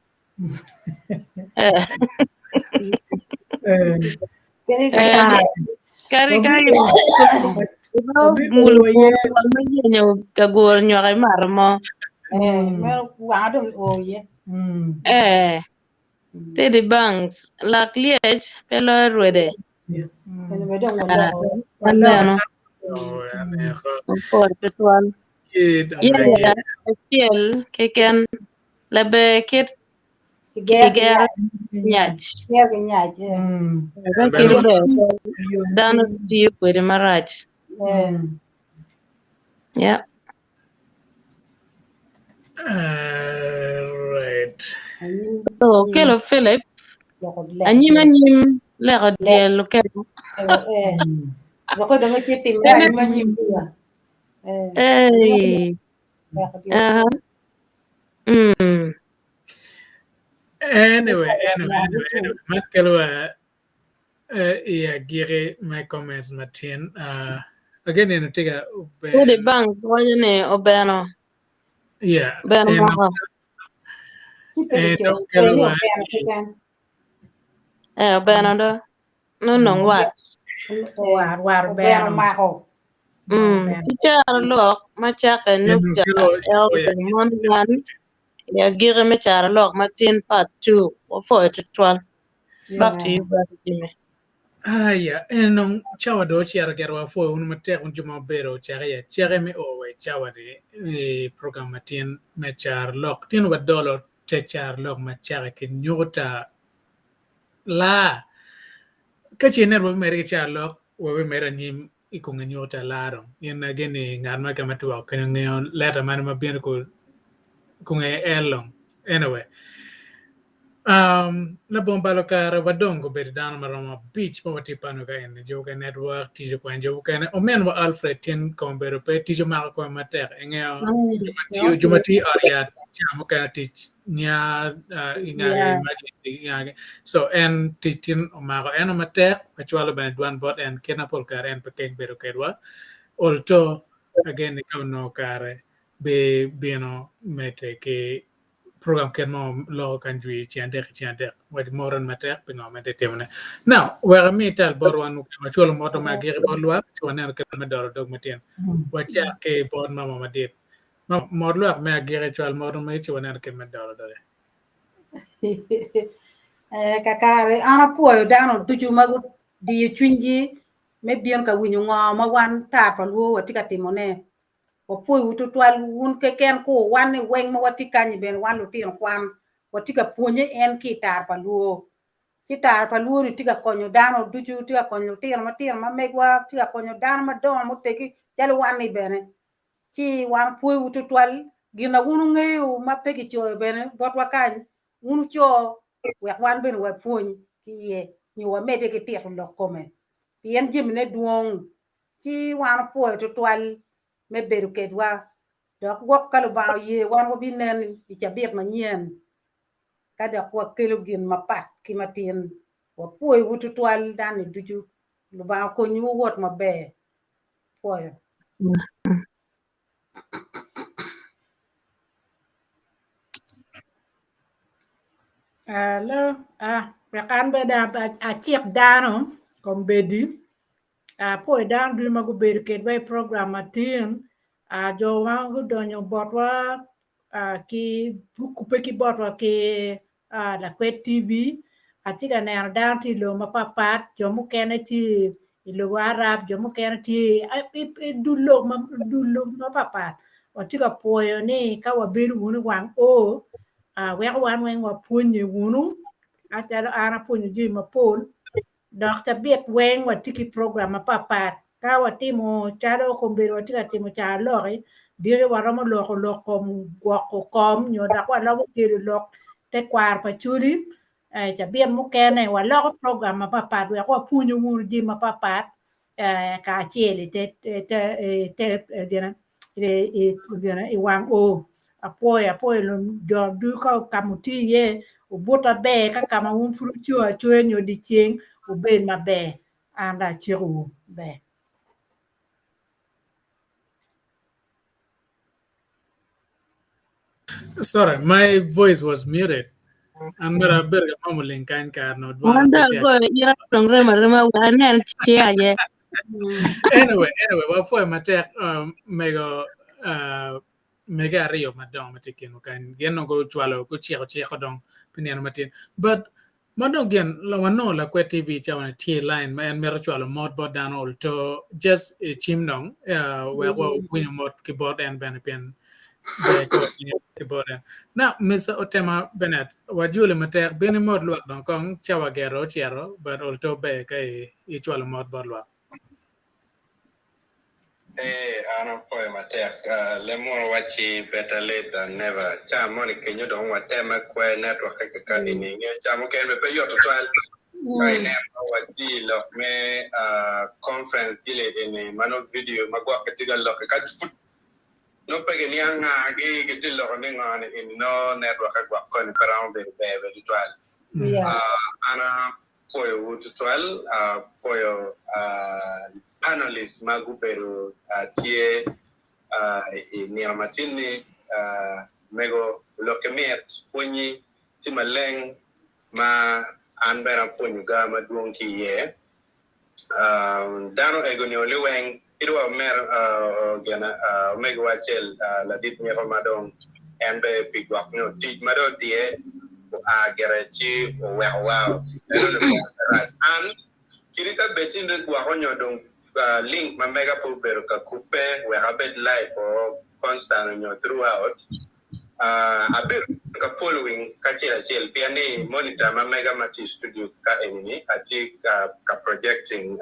Kari mulu nyo kagor nyo kay marmo. Teddy Banks lak liech pelo rwede. Andano. For petual. Yeah, still keken labe kit kiger nyach. Dano tiyo pwede marach. Yeah. Right. So kelo Philip anyim lego diel kelo. Anyway, Matkelo yeah, gire my comments Martin. Again in tiga the bank wajane obeno. Yeah. Beno. Beno do. No what? War beno. Teacher LOK MACAKE NUKTA Elder ya gire me chara LOK Martin part 2 for it 12. Back to you, brother Jimmy. Yeah, and chawa do chiara gerwa fo un mate un juma bero charia chere me owe chawa de program matin me char LOK tin wa dollar te char LOK MACAKE ke nyota la kachi nervo mere char LOK we mere nyim ikunga nyota laro yen ageni ngarma kama tuwa kanya ngeo leta mani mabien ko kunga elong anyway na bombalo kara badongo beri dana marama beach pa wati pano ka ene joka network tijo kwa njo kana omen wa Alfred tin kombero pe tijo maka kwa mater ngeo jumati aria chamo kana tich nya inga emergency inga so en titin omako en mater achwalo ben dwan bot en kena pol kara en pekeng bero kedwa olto again no kare be bino mete ke program ken mo lo kan jui chiandek wadi moron matek pingo mete temne now where me tal borwan ma chulo moto ma gere borwa chwana ke ma doro dog matin wacha ke bon mama madit ma modlo ma gere chwal moto ma chwana ke ma doro dog kakare ana puoyo dano tuju magu di chunji me bien ka winyo ngo ma wan ta pa lu watika timone o puoy wutu twal wun ke ken ko wan weng ma watika ni ben wan lu tin kwan watika puonye en ki tar pa lu ti tar pa lu ni tika konyo dano tuju tika konyo tin ma megwa tika konyo dano ma don mo teki jal wan ni bene ti wan puoy wutu twal gina wunu ngeyo ma peki cho bene bot wakan wunu cho wek wan ben wa puony ki ye ni wa mete ki tek lo komen yen jim ne duong ti wan puoy to twal me beru kedwa dok wok kalu ba ye wan wo binen i chabet manien kada kwa kelo gin mapat ki matin wa puoy wutu twal dan duju lu ba ko nyu wot mabe puoy Lo rekan beda achiek dano kombedi po dan du magu ber kedwe program matin jo wa donyo botwa ki kupe ki botwa ki la kwet TV atika ne dan ti lo mapapat jo mukene ti lo warab jo mukene ti du lo mapapat atika poyo ni ka wa beru woni wang o wek wan weng wa punye wunu atalo ana punye ji mapol Dr. Bet weng wa tiki program mapapat ka wa timo chalo kombero wa tika timo cha lori dire wa ramo loko gwako kom nyoda kwa lawo kiri lok te kwar pa churi cha bien mukene wa loko program mapapat wa punye wunu ji mapapat ka chieli te wang o apoy lo du ka kamuti ye ubota be ka kama un fruitio chwenyo di ching uben mabe anda chiru be. Sorry, my voice was muted. And mera berga mamulin kan karno dwara Wanda petia. go ira tong rema wanel chia ye. Anyway, what for matek mega mega rio madong matikin kan gen go chwalo go chia dong pinian matin. But madong gen la wano la kwe TV chawan T line ma en mera chwalo mod board down all to just chim dong where win mod keyboard and ben now, Mr. Otema Bennett, what you limited Benny Mod Luak Don Kong, Chawa Gero, Chiaro, but also Beck, each one mod Bodwa. I'm for my tech. Lemon watchy better late than never. Cham Monica, you don't want them a queer network. Cham can be your trial. I never what deal of me conference in a manual video, Magua lock a cat foot. No pagani ang get the learning on in no network around the baby trial. Anna for your tutorial, for your panelists, Maguperu, Tie, Niamatini, Mego, Lokemet, Pwony, Timaleng, Ma, Anbera Pwony Gama, Dunki ye. Dano Egoni Liwang. It was mer Omega Wachel la dit mi Ramadan and be big walk no teach mado die garachi wow and kirika betin de gwaronyo don link ma mega pubero ka coupe we have live for constant on throughout a bit ka following kachira sel piani monitor ma mega mati studio ka enini ati ka projecting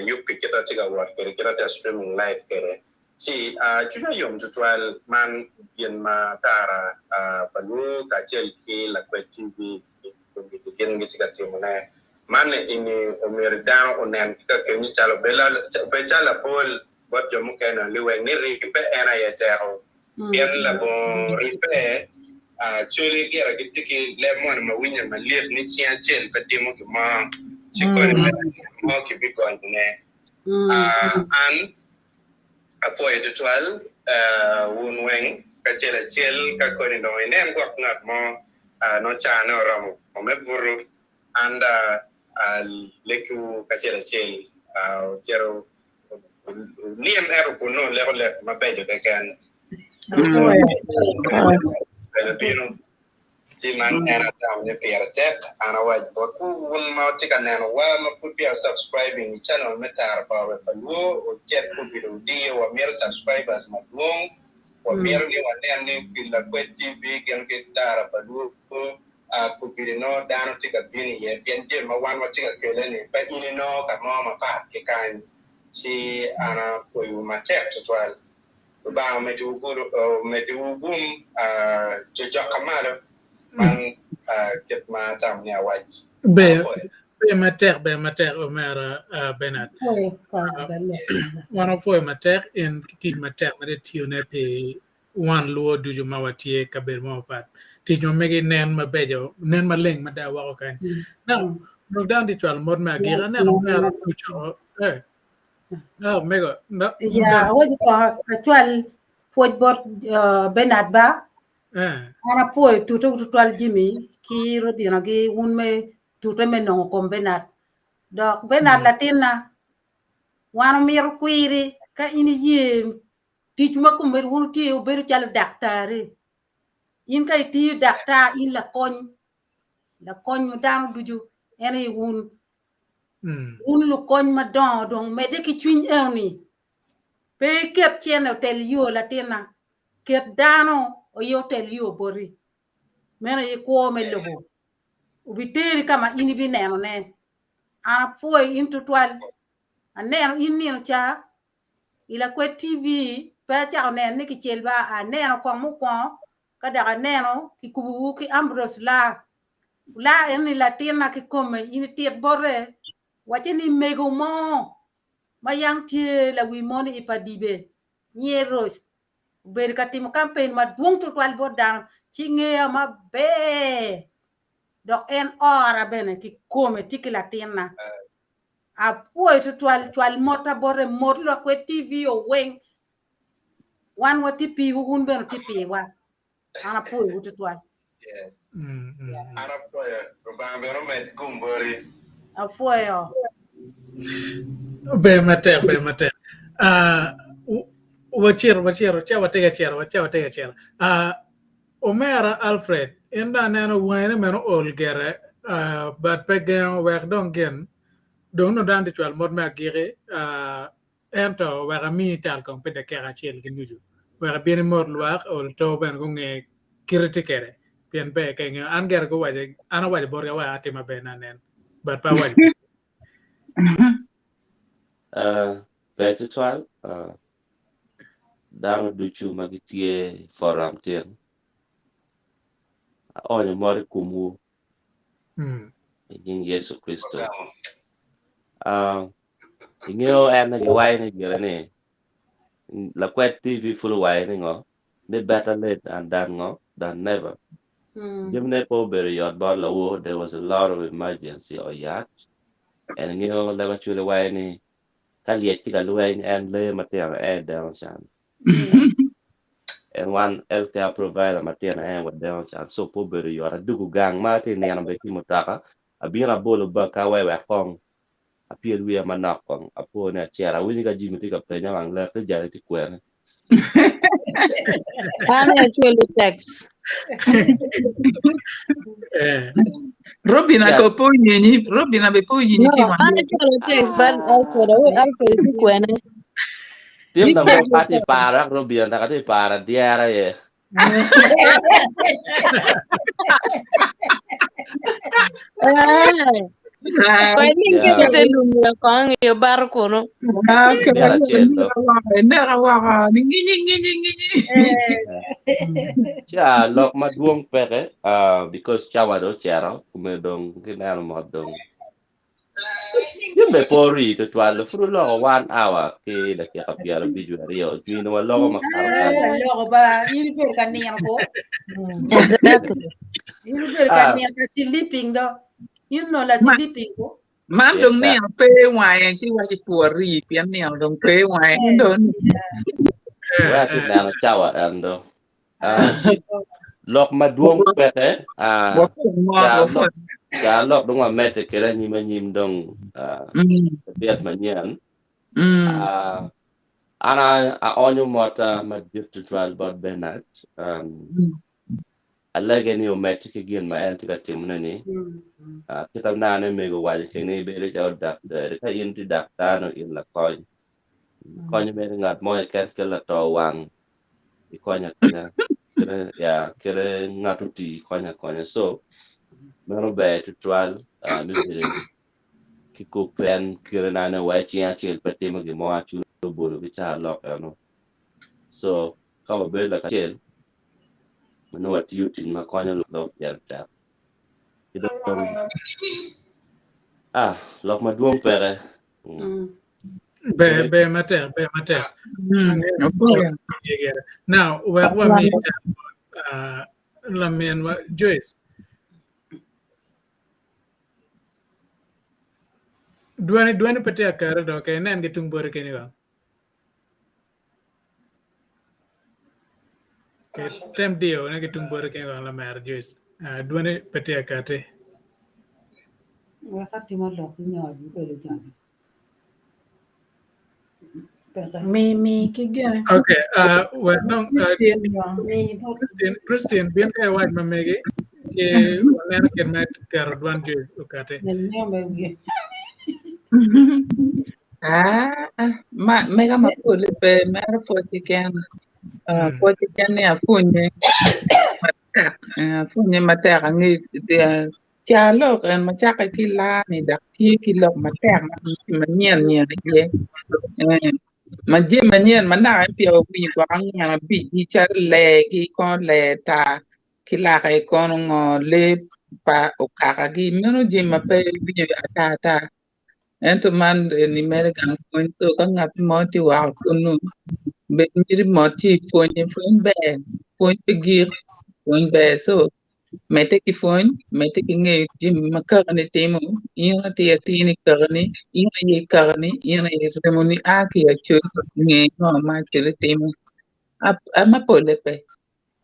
you pick it up to work kere streaming live kere si juna yom tutorial man yen ma tara palu ka chel ki la kwe TV gen ngi tika timune man ini omerdan onen ka kenyi chalo bela be chala pol bot yo mukene liwe ni ripe era ya tero bien la bon ripe chole gera gitiki le mon ma winya ma lief ni tia chel pa demo ki ma chikoni mo ki bi ko ne and apoy de toile won weng ka chel ka ko ni do ne ngok ngat mo no cha no ram mo me vuru and leku ka chel chero niem ero ko no le ma bejo ka kan Siman era down the Pierre Tech and a white book. One more chicken and one could be a subscribing channel metar power Luo or jet could be the or mere subscribers Maglong or merely one name Pilla TV can get Dara Padu could be no down take a penny yet and Jim one more chicken killing it, but you know that mama part the kind she Anna for you my tech to trial. Ba metu boom Jakamada. Man get my time near white. Be mater Omera Bennett. One of four mater in teach mater Tune pay one Luo do you mawatie kabel mo pat. Teach you make it nen ma bejo, nen ma ling madawa okay. Now, look down the trial mod magira and Omera future. No, mega no. Yeah, what you call actual football Bennett ba? Ana poi tutual Jimmy ki rodina gi unme tuteme no kom Bennett dok Bennett latina wano mir kwiri ka ini ye tich ma ko mer won ti o ber chal daktari in kay ti dakta in la koñ dam duju ene won lu koñ ma don mede ki twin erni pe ket chene tel yo latina ket dano o yotel yo bori mena ye ko me lobo ubiteri kama ini bi neno ne ana poi into twal aneno inni cha ila kwe TV pa cha ne ni ki chelba aneno ko mu ko kada neno ki kubu ki ambros la eni latina ki come ini tiet borre wache ni mego mo mayang tie la wi moni ipadibe nyeros ber katim campaign ma duong to twal bodan chinge ma be dok en ora bene ki come tiki latina Apuoi to twal mota bore mot lo kwe TV o weng. Wan wa tipi hukun ben tipi wa. Ana puoi to twal. Ana puoi rubambero met kumbori. Apuoi o. Be mater. Wachiro, chawa tega chero. Omera Alfred, inda nano wine meno olgere, but pegen work don't gen, don't know down the 12 mod magire, ento where a me tal compete the carachel ginuju, where a bien more luak or top and gung a kiritikere, pian beck and anger go away, and away the borga atima benanen, but power. Better trial, down do you magitie for ramtian. Onye mori kumu in Yesu Kristo. Ingeo ana gewai ni girane. La kwet TV full wai ni ngo. They better late and done ngo than never. Jimne po beri yot bar la wo, there was a lot of emergency or yacht. And ingeo lewa chule wai ni kalieti kaluai ni and le matera air down chan. And one healthcare provider Martina and with them so poor you are do gang Martin and Becky Mutaka a being a bowl of buck away where Kong appeared we are manakong a poor net chair. I will get Jimmy take up the young and left the jarity quern. Ana actually text. Robin ako pwony, Robin abe pwony ni kiwa. Ana actually text, but Alfred si kwene. Tim na mo pati para Rubian nakati para diara ye. Pwede kita lumia kong yo barko no. Nera waka ningi. Cha lok maduong pere because chawa do chero kumedong kinano modong. Jimbe pori to twal furu lo 1 hour ke da ke kapia video rio tuino lo makara. Lo ba ini per kanian ko. Exactly. Ini per kanian ka sleeping do. You know la sleeping ko. Mam dong ni ang pe wai chi wa chi pori pian ni ang dong pe wai don. Wa tu na chawa ando. Lok maduong pere ya lok dong mete kera nyim dong biat manyan ana onyo mota madip to twal bot benat alage ni o mete ke gien ma en tika timna ni kita nane me go wal ke ni bere jaw dak de ka inti dak tano in la koy me ngat mo ket ke la to wang ikonya kere ngatuti konya so Mero be to trial, Kiko pen, Kiranana, Wachi, Chill, Petimo, Gimoa, Chulu, which are lock. So, come a bird like a chill. I know what you in my corner look like that. Lock my drum pere. Be mater. Now, where me, Lamin, Joyce. Duane pete akara do ke nan gitung bor ke ni ba. Ke tem dio na gitung bor ke ba la mer Joyce. Duane pete akate. Wa khati ma lo nyaar bu ko le jang. Me kigana. Okay, well no Christian bien ke waj ma mege ke wana ke met kar Duane Joyce ukate. Mega mapule pe mera potiken ne afunye matera ngi chalo kan machaka kila ni dakti kilo matera manien ye manien mana pia wi ko anga bi char le ki kon le ta kila kai kon ngo le pa o kaka gi meno jima pe bi ata ento man ni American point so kanga moti wa kunu be ni moti point be gir point be so mete ki phone mete ki nge jim makakane temo ina tia tini karani ina ye karani ina ye remoni aki ya chul nge no ma chule temo ama pole pe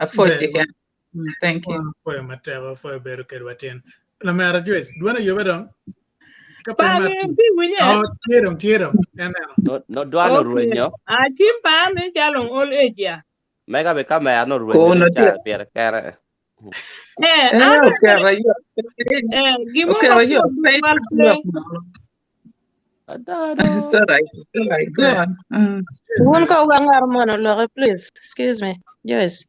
a Ben, forte kan. Thank you. foi matero, foi beru kerwatin. La mera Joyce, duana yo bedon. Kapin Pa mat. mi pi winye. Oh, tirum. No duano Okay. ruenyo. Chim pa mi chalong all age ya. Mega be kama ya no ruenyo Ko ni no dia. cha pera kara. Ano Okay, rayo. gimo Okay, ma rayo. po Play dual look. play. It's all right. All right. Go on. Won ka wangar mono loge, please. Excuse me. Joyce.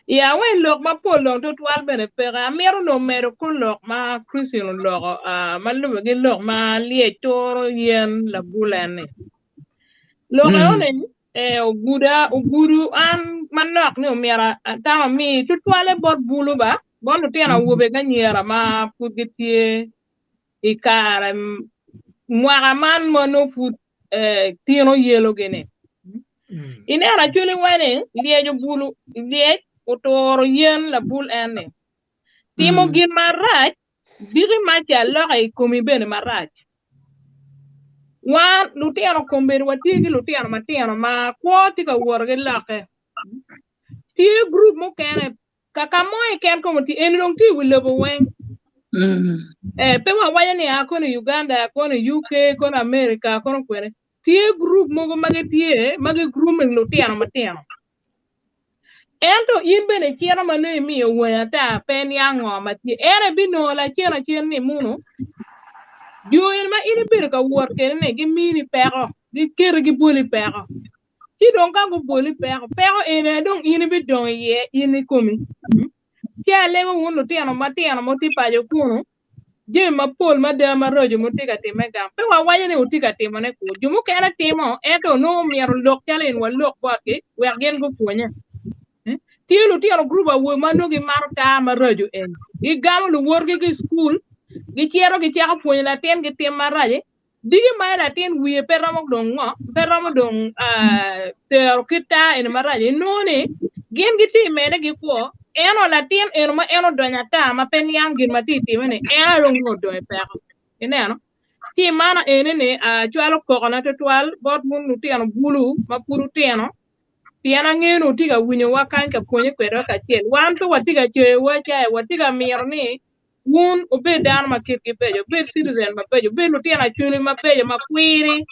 Ya we lok ma po long to dual bene pera. Amiro no mero kun lok ma Christian lok ma lume gi lok ma lie toro yen la bulane. Lok one oguru an manok ni omiara tama mi tutwale bot bulu ba bon tiana wobe ganyera ma pugitie ikara mwara man mono put tino yelo gene ine ara chuli wane liejo bulu liej utoro yen la bul ene timo gin maraj diri macha lokai komi bene maraj wan lutiano komberi watigi lutiano matiano ma kwoti ka worge lake ti group mo kene kaka moy ken ko ti en long ti wilebo wen pe wa waya ni ako ni Uganda ako ni UK ko ni America ko kwere ti group mo mage ti mage grooming lutiano matiano ento yin bene chiero mane mi waya ta pen yango mati ere bino la chiero ni muno Joel ma ini bir ka wor kene ne gi mini pero di kere gi boli pero ti don ka go boli pero ene don ini bi don ye ini komi ti ale mo wono ti ano mati ano mo ti pajo kuno je ma pol ma de ma rojo mo ti ka ti mega pe wa waye ne uti ka ti mo ne ko jumu kena ti mo e to no mi ro lok tale en wa lok ba ke wer gen go ponya ti lu ti ano group wo ma no gi marta ma rojo en i gam lu wor gi school gi quiero gi tiago puonyo la tien gi tim maraje digi ma la tien wiye peramo dong ter kita en maraje noni gin gi ti mene gi ko eno la tien eno ma eno donya ta ma pen yang gin ma ti ti mene eno lo ngo do e pero eneno ti mana ene ne chwalo ko na to twal bot mun nu ti eno bulu ma puru ti eno ti ana ngeno ti ga winyo wakan ka puonyo kwero ka tiel wan to watiga che wa cha watiga mir ni wun obe dan ma kit ki pejo be citizen ma pejo be lu tiana chuli ma pejo ma kwiri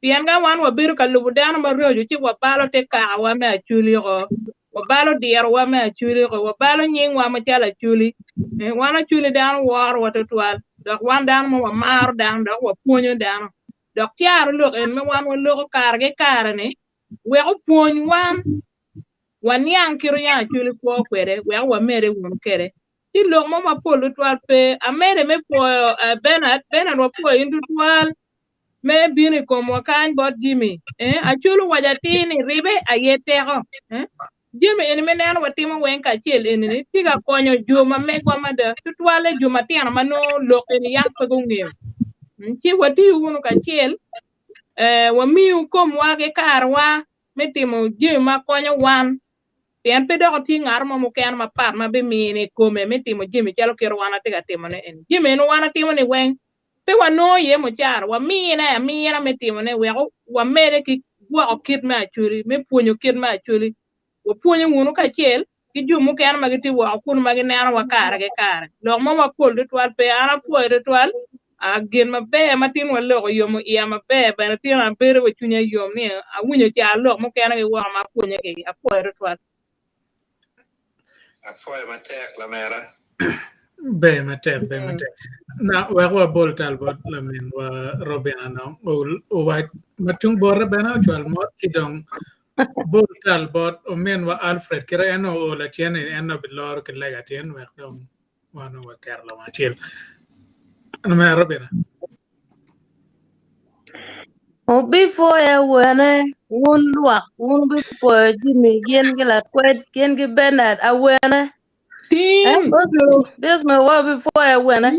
pian ga wan wa biru ka lu dan ma rojo chi wa balo te ka wa me chuli go wa balo dier wa me chuli go wa balo nying wa ma chala chuli wana chuli dan war wa to twal dok wan dan ma wa mar dan dok wa ponyo dan dok tiar lu en me wan wa lu kar ge kar ne we ko pon wan yang kiro ya chuli ko kwere we wa mere won kere ti lo mo ma polo twal pe amere me po Bernard wa po indu twal me bini ko mo kan bot Jimmy achulu wajatini ribe ayetero Jimmy en me nan watimo wen ka chel en ni tiga konyo juma me kwa mada twale juma tiana mano lo en yang ko ngem ti wati wonu ka chel wa miu ko mo age karwa metimo Jimmy konyo wan pian pe doko ti ngar mo ken ma par ma be mini kome me timo Jimmy chalo kero wana tiga timo ne en Jimmy no wana timo ne wen pe wa no ye mo char wa mina me timo ne we wa mere ki wa okit ma churi me puonyo kit ma churi wa puonyo wunu ka chel ki jumu ken ma giti wa kun ma gine an wa kare ge kare lo mo ma pol de twal pe ana po de twal a gen ma be ma tin wa lo yo mo ya ma be ba tin an bere wa chunya yom ne a wunyo cha lo mo ken ge wa ma puonyo ge a po de twal Foi matek la mera. Be matek. Na wa bol tal bot la min wa Robin no o wa matung borre bena chwal mot kidong bol tal bot o men wa Alfred kira eno o la tiene eno bilor ke lega tien wa dom wano wa Carlo ma chil no me Robin O before I wene wun luak wun before Jimmy gen gila kwet gen gi Bernard a wene this me wa before I wene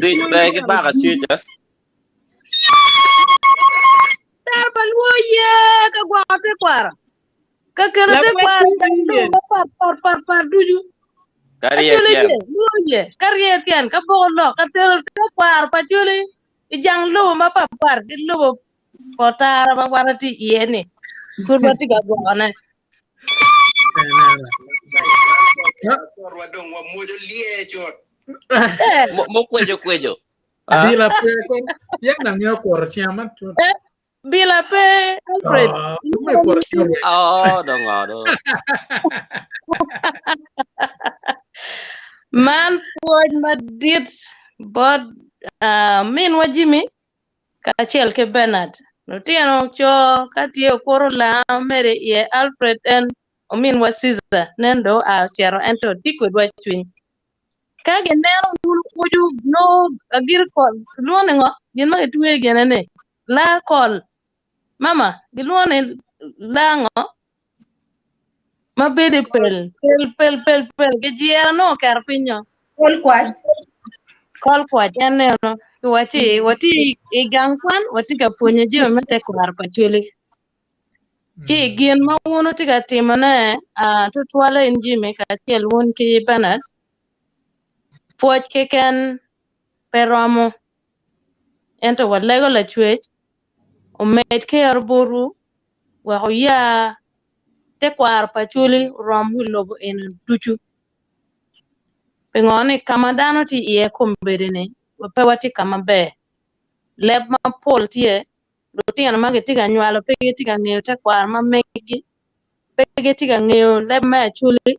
Di bagi baga chija. Tarba luo ye ka gwa te kwara Kakele La te kwet kwar TV. par duju. Career Achole pian. ye, luye, karier kian, ka bolo, ka tel te kwar pa chuli. Ijang lu ma par, di lu potara ba warati yeni. Kurba tiga gwana. Eh, Mo cuello. Bila pe kon yak nang yo kor chiaman. bila pe Alfred. Me kor chiaman. Oh, dong. Man puoj madit bod min wajimi kachel ke Bernard. Notiano cho katie koro la mere ye Alfred en omin wa Caesar nendo a chero ento tikwed wa chwiny. Kage neno mulu kuju no agir kol luone ngo gin ma etue gene ne la kol mama giluone la ngo ma bede pel ge jiera no kar pinyo Kol kwaj. kol kwa janeno wati igang kwan wati ka punye jima mete kwar pa chuli chi gin ma wuno tika timone tutwala in jimi ka chiel wun ki Bernard puoch kiken peromo ento walego la chwech umed ke arburu wa ya te kwar pa chuli rom wilobo en duchu pengoni kama dano ti iye kumbedini wape wati kama be leb ma pol tie lutino magi tiga nywalo pegi tiga ng'eyo te kwar ma megi pegi tiga ng'eyo leb ma achuli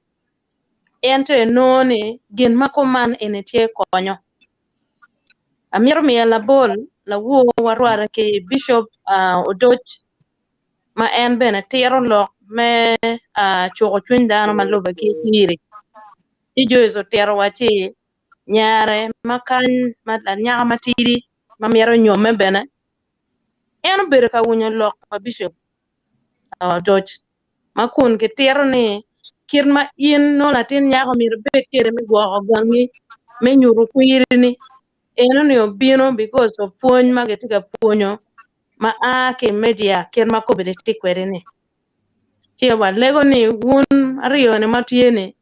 ento enoni gin ma kuman ene tie konyo amiro miya la bol la wuo warware ki Bishop Odoch ma en bene tiro lok me chuko chuny dano ma lobe ki tiri ijo tero wachi nyare makany ma la nyaka matidi ma miro nyome bene en obedo ka winyo lok ma Bishop Odoch ma kun ki tiro ni kir ma in no latin nyako miro bet kere mi gwoko gangi me nyuru kwiri ni eno ni obino because of puony ma gitika puonyo ma ki media kir ma kobede tikwere ni che wa lego ni wun ariyo ni matie ni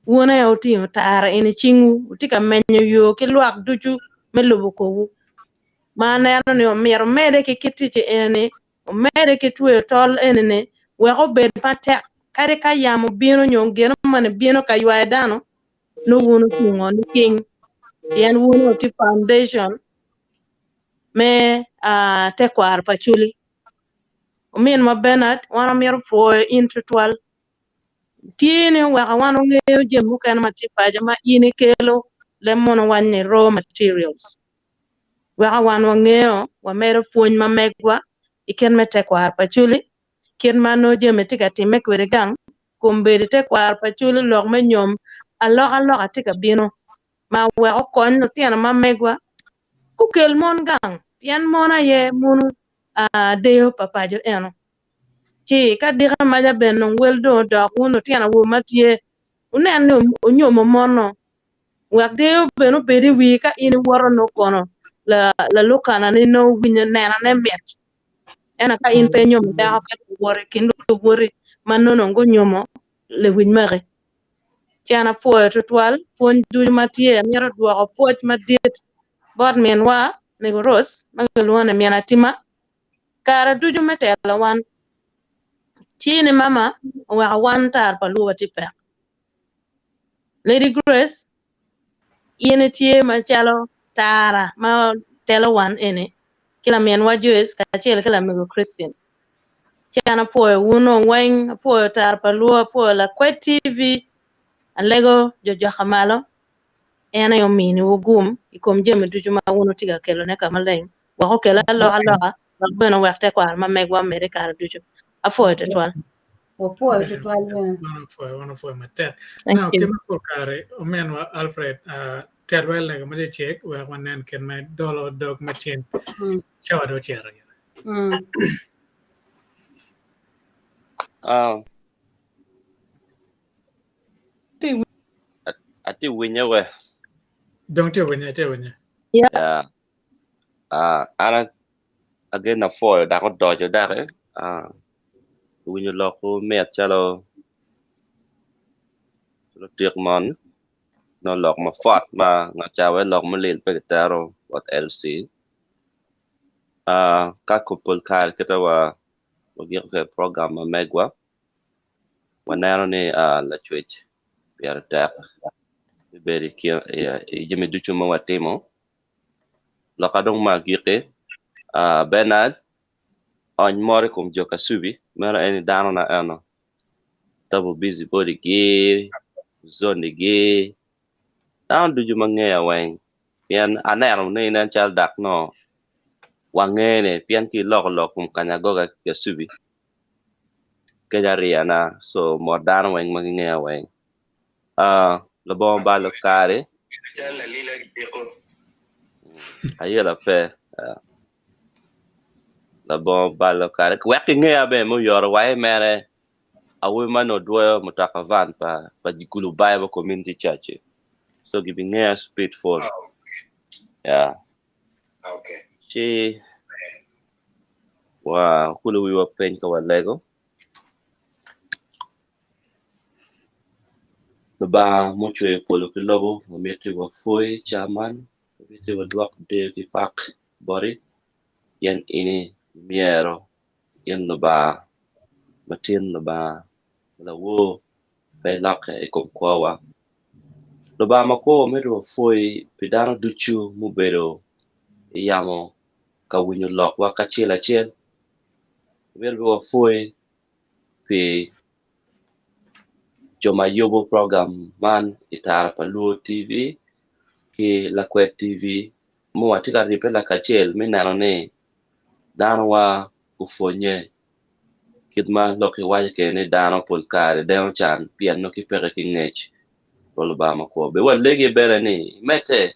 wun ya utingo tara ini chingu utika menyo yo ki luak duchu me lubu kowu ma neno ni omiro mede ki kitiche eni omede ki tuwe tol eni ni weko bed patek kare ka yamo bino nyo geno mane bino ka ywae dano no wunu tingo ni king yen wunu ti foundation me te kwar pachuli umin ma Bernard wana miro fo into 12 tiene waka wano ng'eyo jemu kan matipaja ma ini kelo lemon wanye raw materials waka wano ng'eyo wa mero puony ma megwa iken me te kwar pachuli ken mano jeme tika time kwere gang kumbedi te kwar pachuli lok me nyom alok tika bino ma weko kony no piano ma megwa kukel mon gang pien mona ye munu deyo papajo eno chi ka dika maja ben no weldo dok uno tiana wo matie unen no onyomo mono wak deyo beno bedi wi ka ini woro no kono la lukana ni no winya nena ne met ena ka in pe nyomo da ka wore kindu wore manono ngo nyomo le winy mare tiana fo to twal fon du matie mero duoko foch madiet bot men wa megoros magalwana miana tima kara duju metela wan chini mama wa wan tar paluwa tipe Lady Grace yene tie machalo tara ma telo wan ene kila men wa Joyce ka chela kila mego Christian chana po uno weng po tar paluwa po la Kwet TV alego jojo kamalo ena yo mini wugum ikom jeme duju ma uno tiga kelo ne kamaleng wa ko kela aloha beno wekte kwar ma megwa mere kar duju afo to twal Opo to 12. One of my tet. Thank Now, you. Kim Kare, Omen Alfred, Tedwell, like a magic check, where one man can make dollar dog machine. Shower do chair. I think we know. Don't you win it? Yeah. And again, a foil that got dodge that. guwiny lok met chalo tiek mon no lok ma fot ma ngachawe lok malil pegitaro what LC ka kupul kar kita wa wagi ke program ma megwa wanero ni la twitch biar tak beri kia ya jemi duchu ma watimo lokadong magike Bernard on mori kum joka subi mera eni dano na ano double busy body ge zone ge down duju mangeya wang pian anero ni nan chal dak no wangene pian ki lok kum kanyagoga ke subi kejariana so modern wang mangeya wang lebon balo kare ayela pe lebon balo kare kwek ngeya be mo yor wai mere awe mano dwo mutaka van pa jikulu Bible Community Church so giving ngeya speed for yeah okay she wa kulu we were pen ka lego ba mo chwe polo ki lobo mo meti wa foi chairman meti wa dwak de ki pak bori yan ini miero yan no ba matin no ba la wo pe lak e kom kwawa no ba mako meti wa foi pidano duchu mo bero yamo ka winyo lok wa ka chela chel meti wa foi pe Joma yobo program man itara pa Luo TV ki la TV mo atika ripe la kachel minano ne danwa ufonye kidma loki waje ke ne dano polkare dano chan pian no ki pere ki ngech rolo ba mako be walege bere ni mete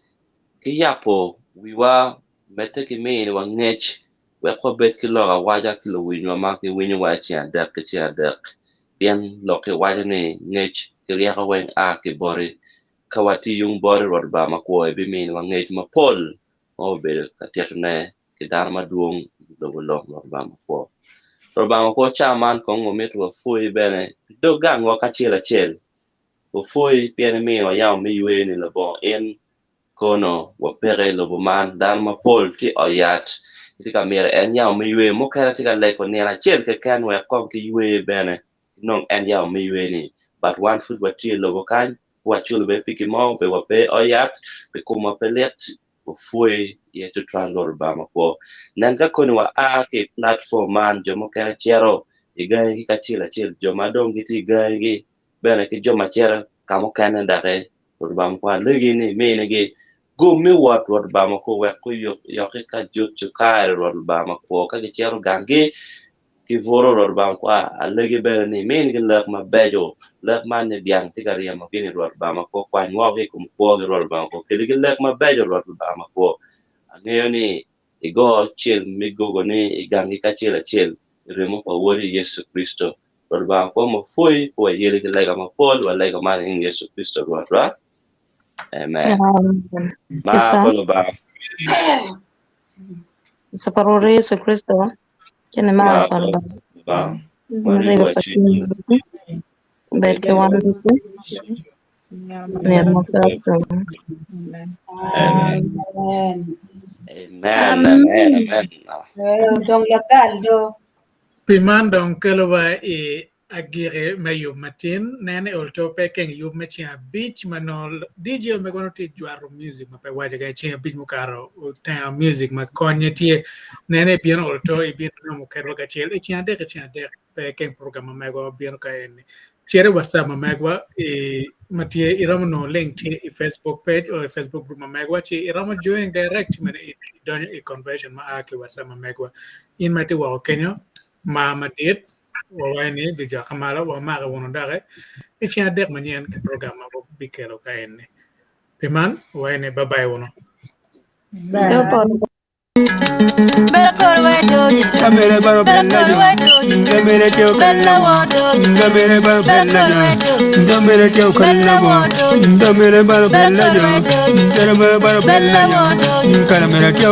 ki yapo wiwa mete ki min wa ngech we ko bet ki loga waja ki lo winyo ma ki winyo wa chia dak pian loki waje ni ngech kiriaka weng ki bori kawati yung bori rod ba mako e bimin wa ngech ma pol o be katiat ne ki dar ma duong do lo ba mako rod ba mako chairman ko ngomet wa foi bene do gang wa kachela chel o foi pian mi wa yaw mi yue ni labo en kono wa pere lobo man dar ma pol ki oyat tika mere en yaw mi yue mo kara tika leko ni la chel ke kan wa kom ki yue bene non en yaw mi weni but one food what tie logo kan wa chul be pikimo be wa be oyat be kuma pelet o foi ye to translor ba mako nanga koni wa ke platform man jomo kana chero iga ki ka chila chil joma dong giti ga gi bene ki joma chero kamo kana dare or ba mako legi ni me ne ge go mi wat ba mako wa ko yo ka jot chukar ba mako ka chero gange ki voro ror bang kwa alegi bere ni min gi lek ma bejo lek man ni diang tigaria ma pini ror ba ma ko kwa ngwa ki kum ko gi ror bang ko ki lek ma bejo ror ba ma ko angeyo ni igo chil mi gogo ni igangi ka chil remo pa wori Yesu Kristo ror bang ko mo foi ko yele gi lega ma pol wa lega ma in Yesu Kristo ror ra amen ma polo ba Saparore Yesu Kristo Kene mara palba. Arriba patini. Berke wana dito. Nermo kato. Amen. Amen. Dong lagaldo. Pimandong kelwa agire mayo matin nene olto pekeng yub mechia beach manol DJ me gono ti juaro music ma pe waje ga chia beach mu Caro ta music ma konye tie nene piano olto e piano mo kero ga chia de pekeng program ma go piano ka en chere whatsapp ma megwa matie iramo no link ti Facebook page or Facebook group ma megwa ti iramo join direct man don e conversion ma ake whatsapp ma megwa in mate wa Kenya ma matit wawani di jakamala wa maga wono dare e ci adek manien ke programme bo bikelo kayenne piman wayne babay wono Kamere baro bella jo, kamere kyo kalla wo, kamere baro bella jo, kamere kyo kalla wo, kamere baro bella jo, kamere baro bella jo, kamere kyo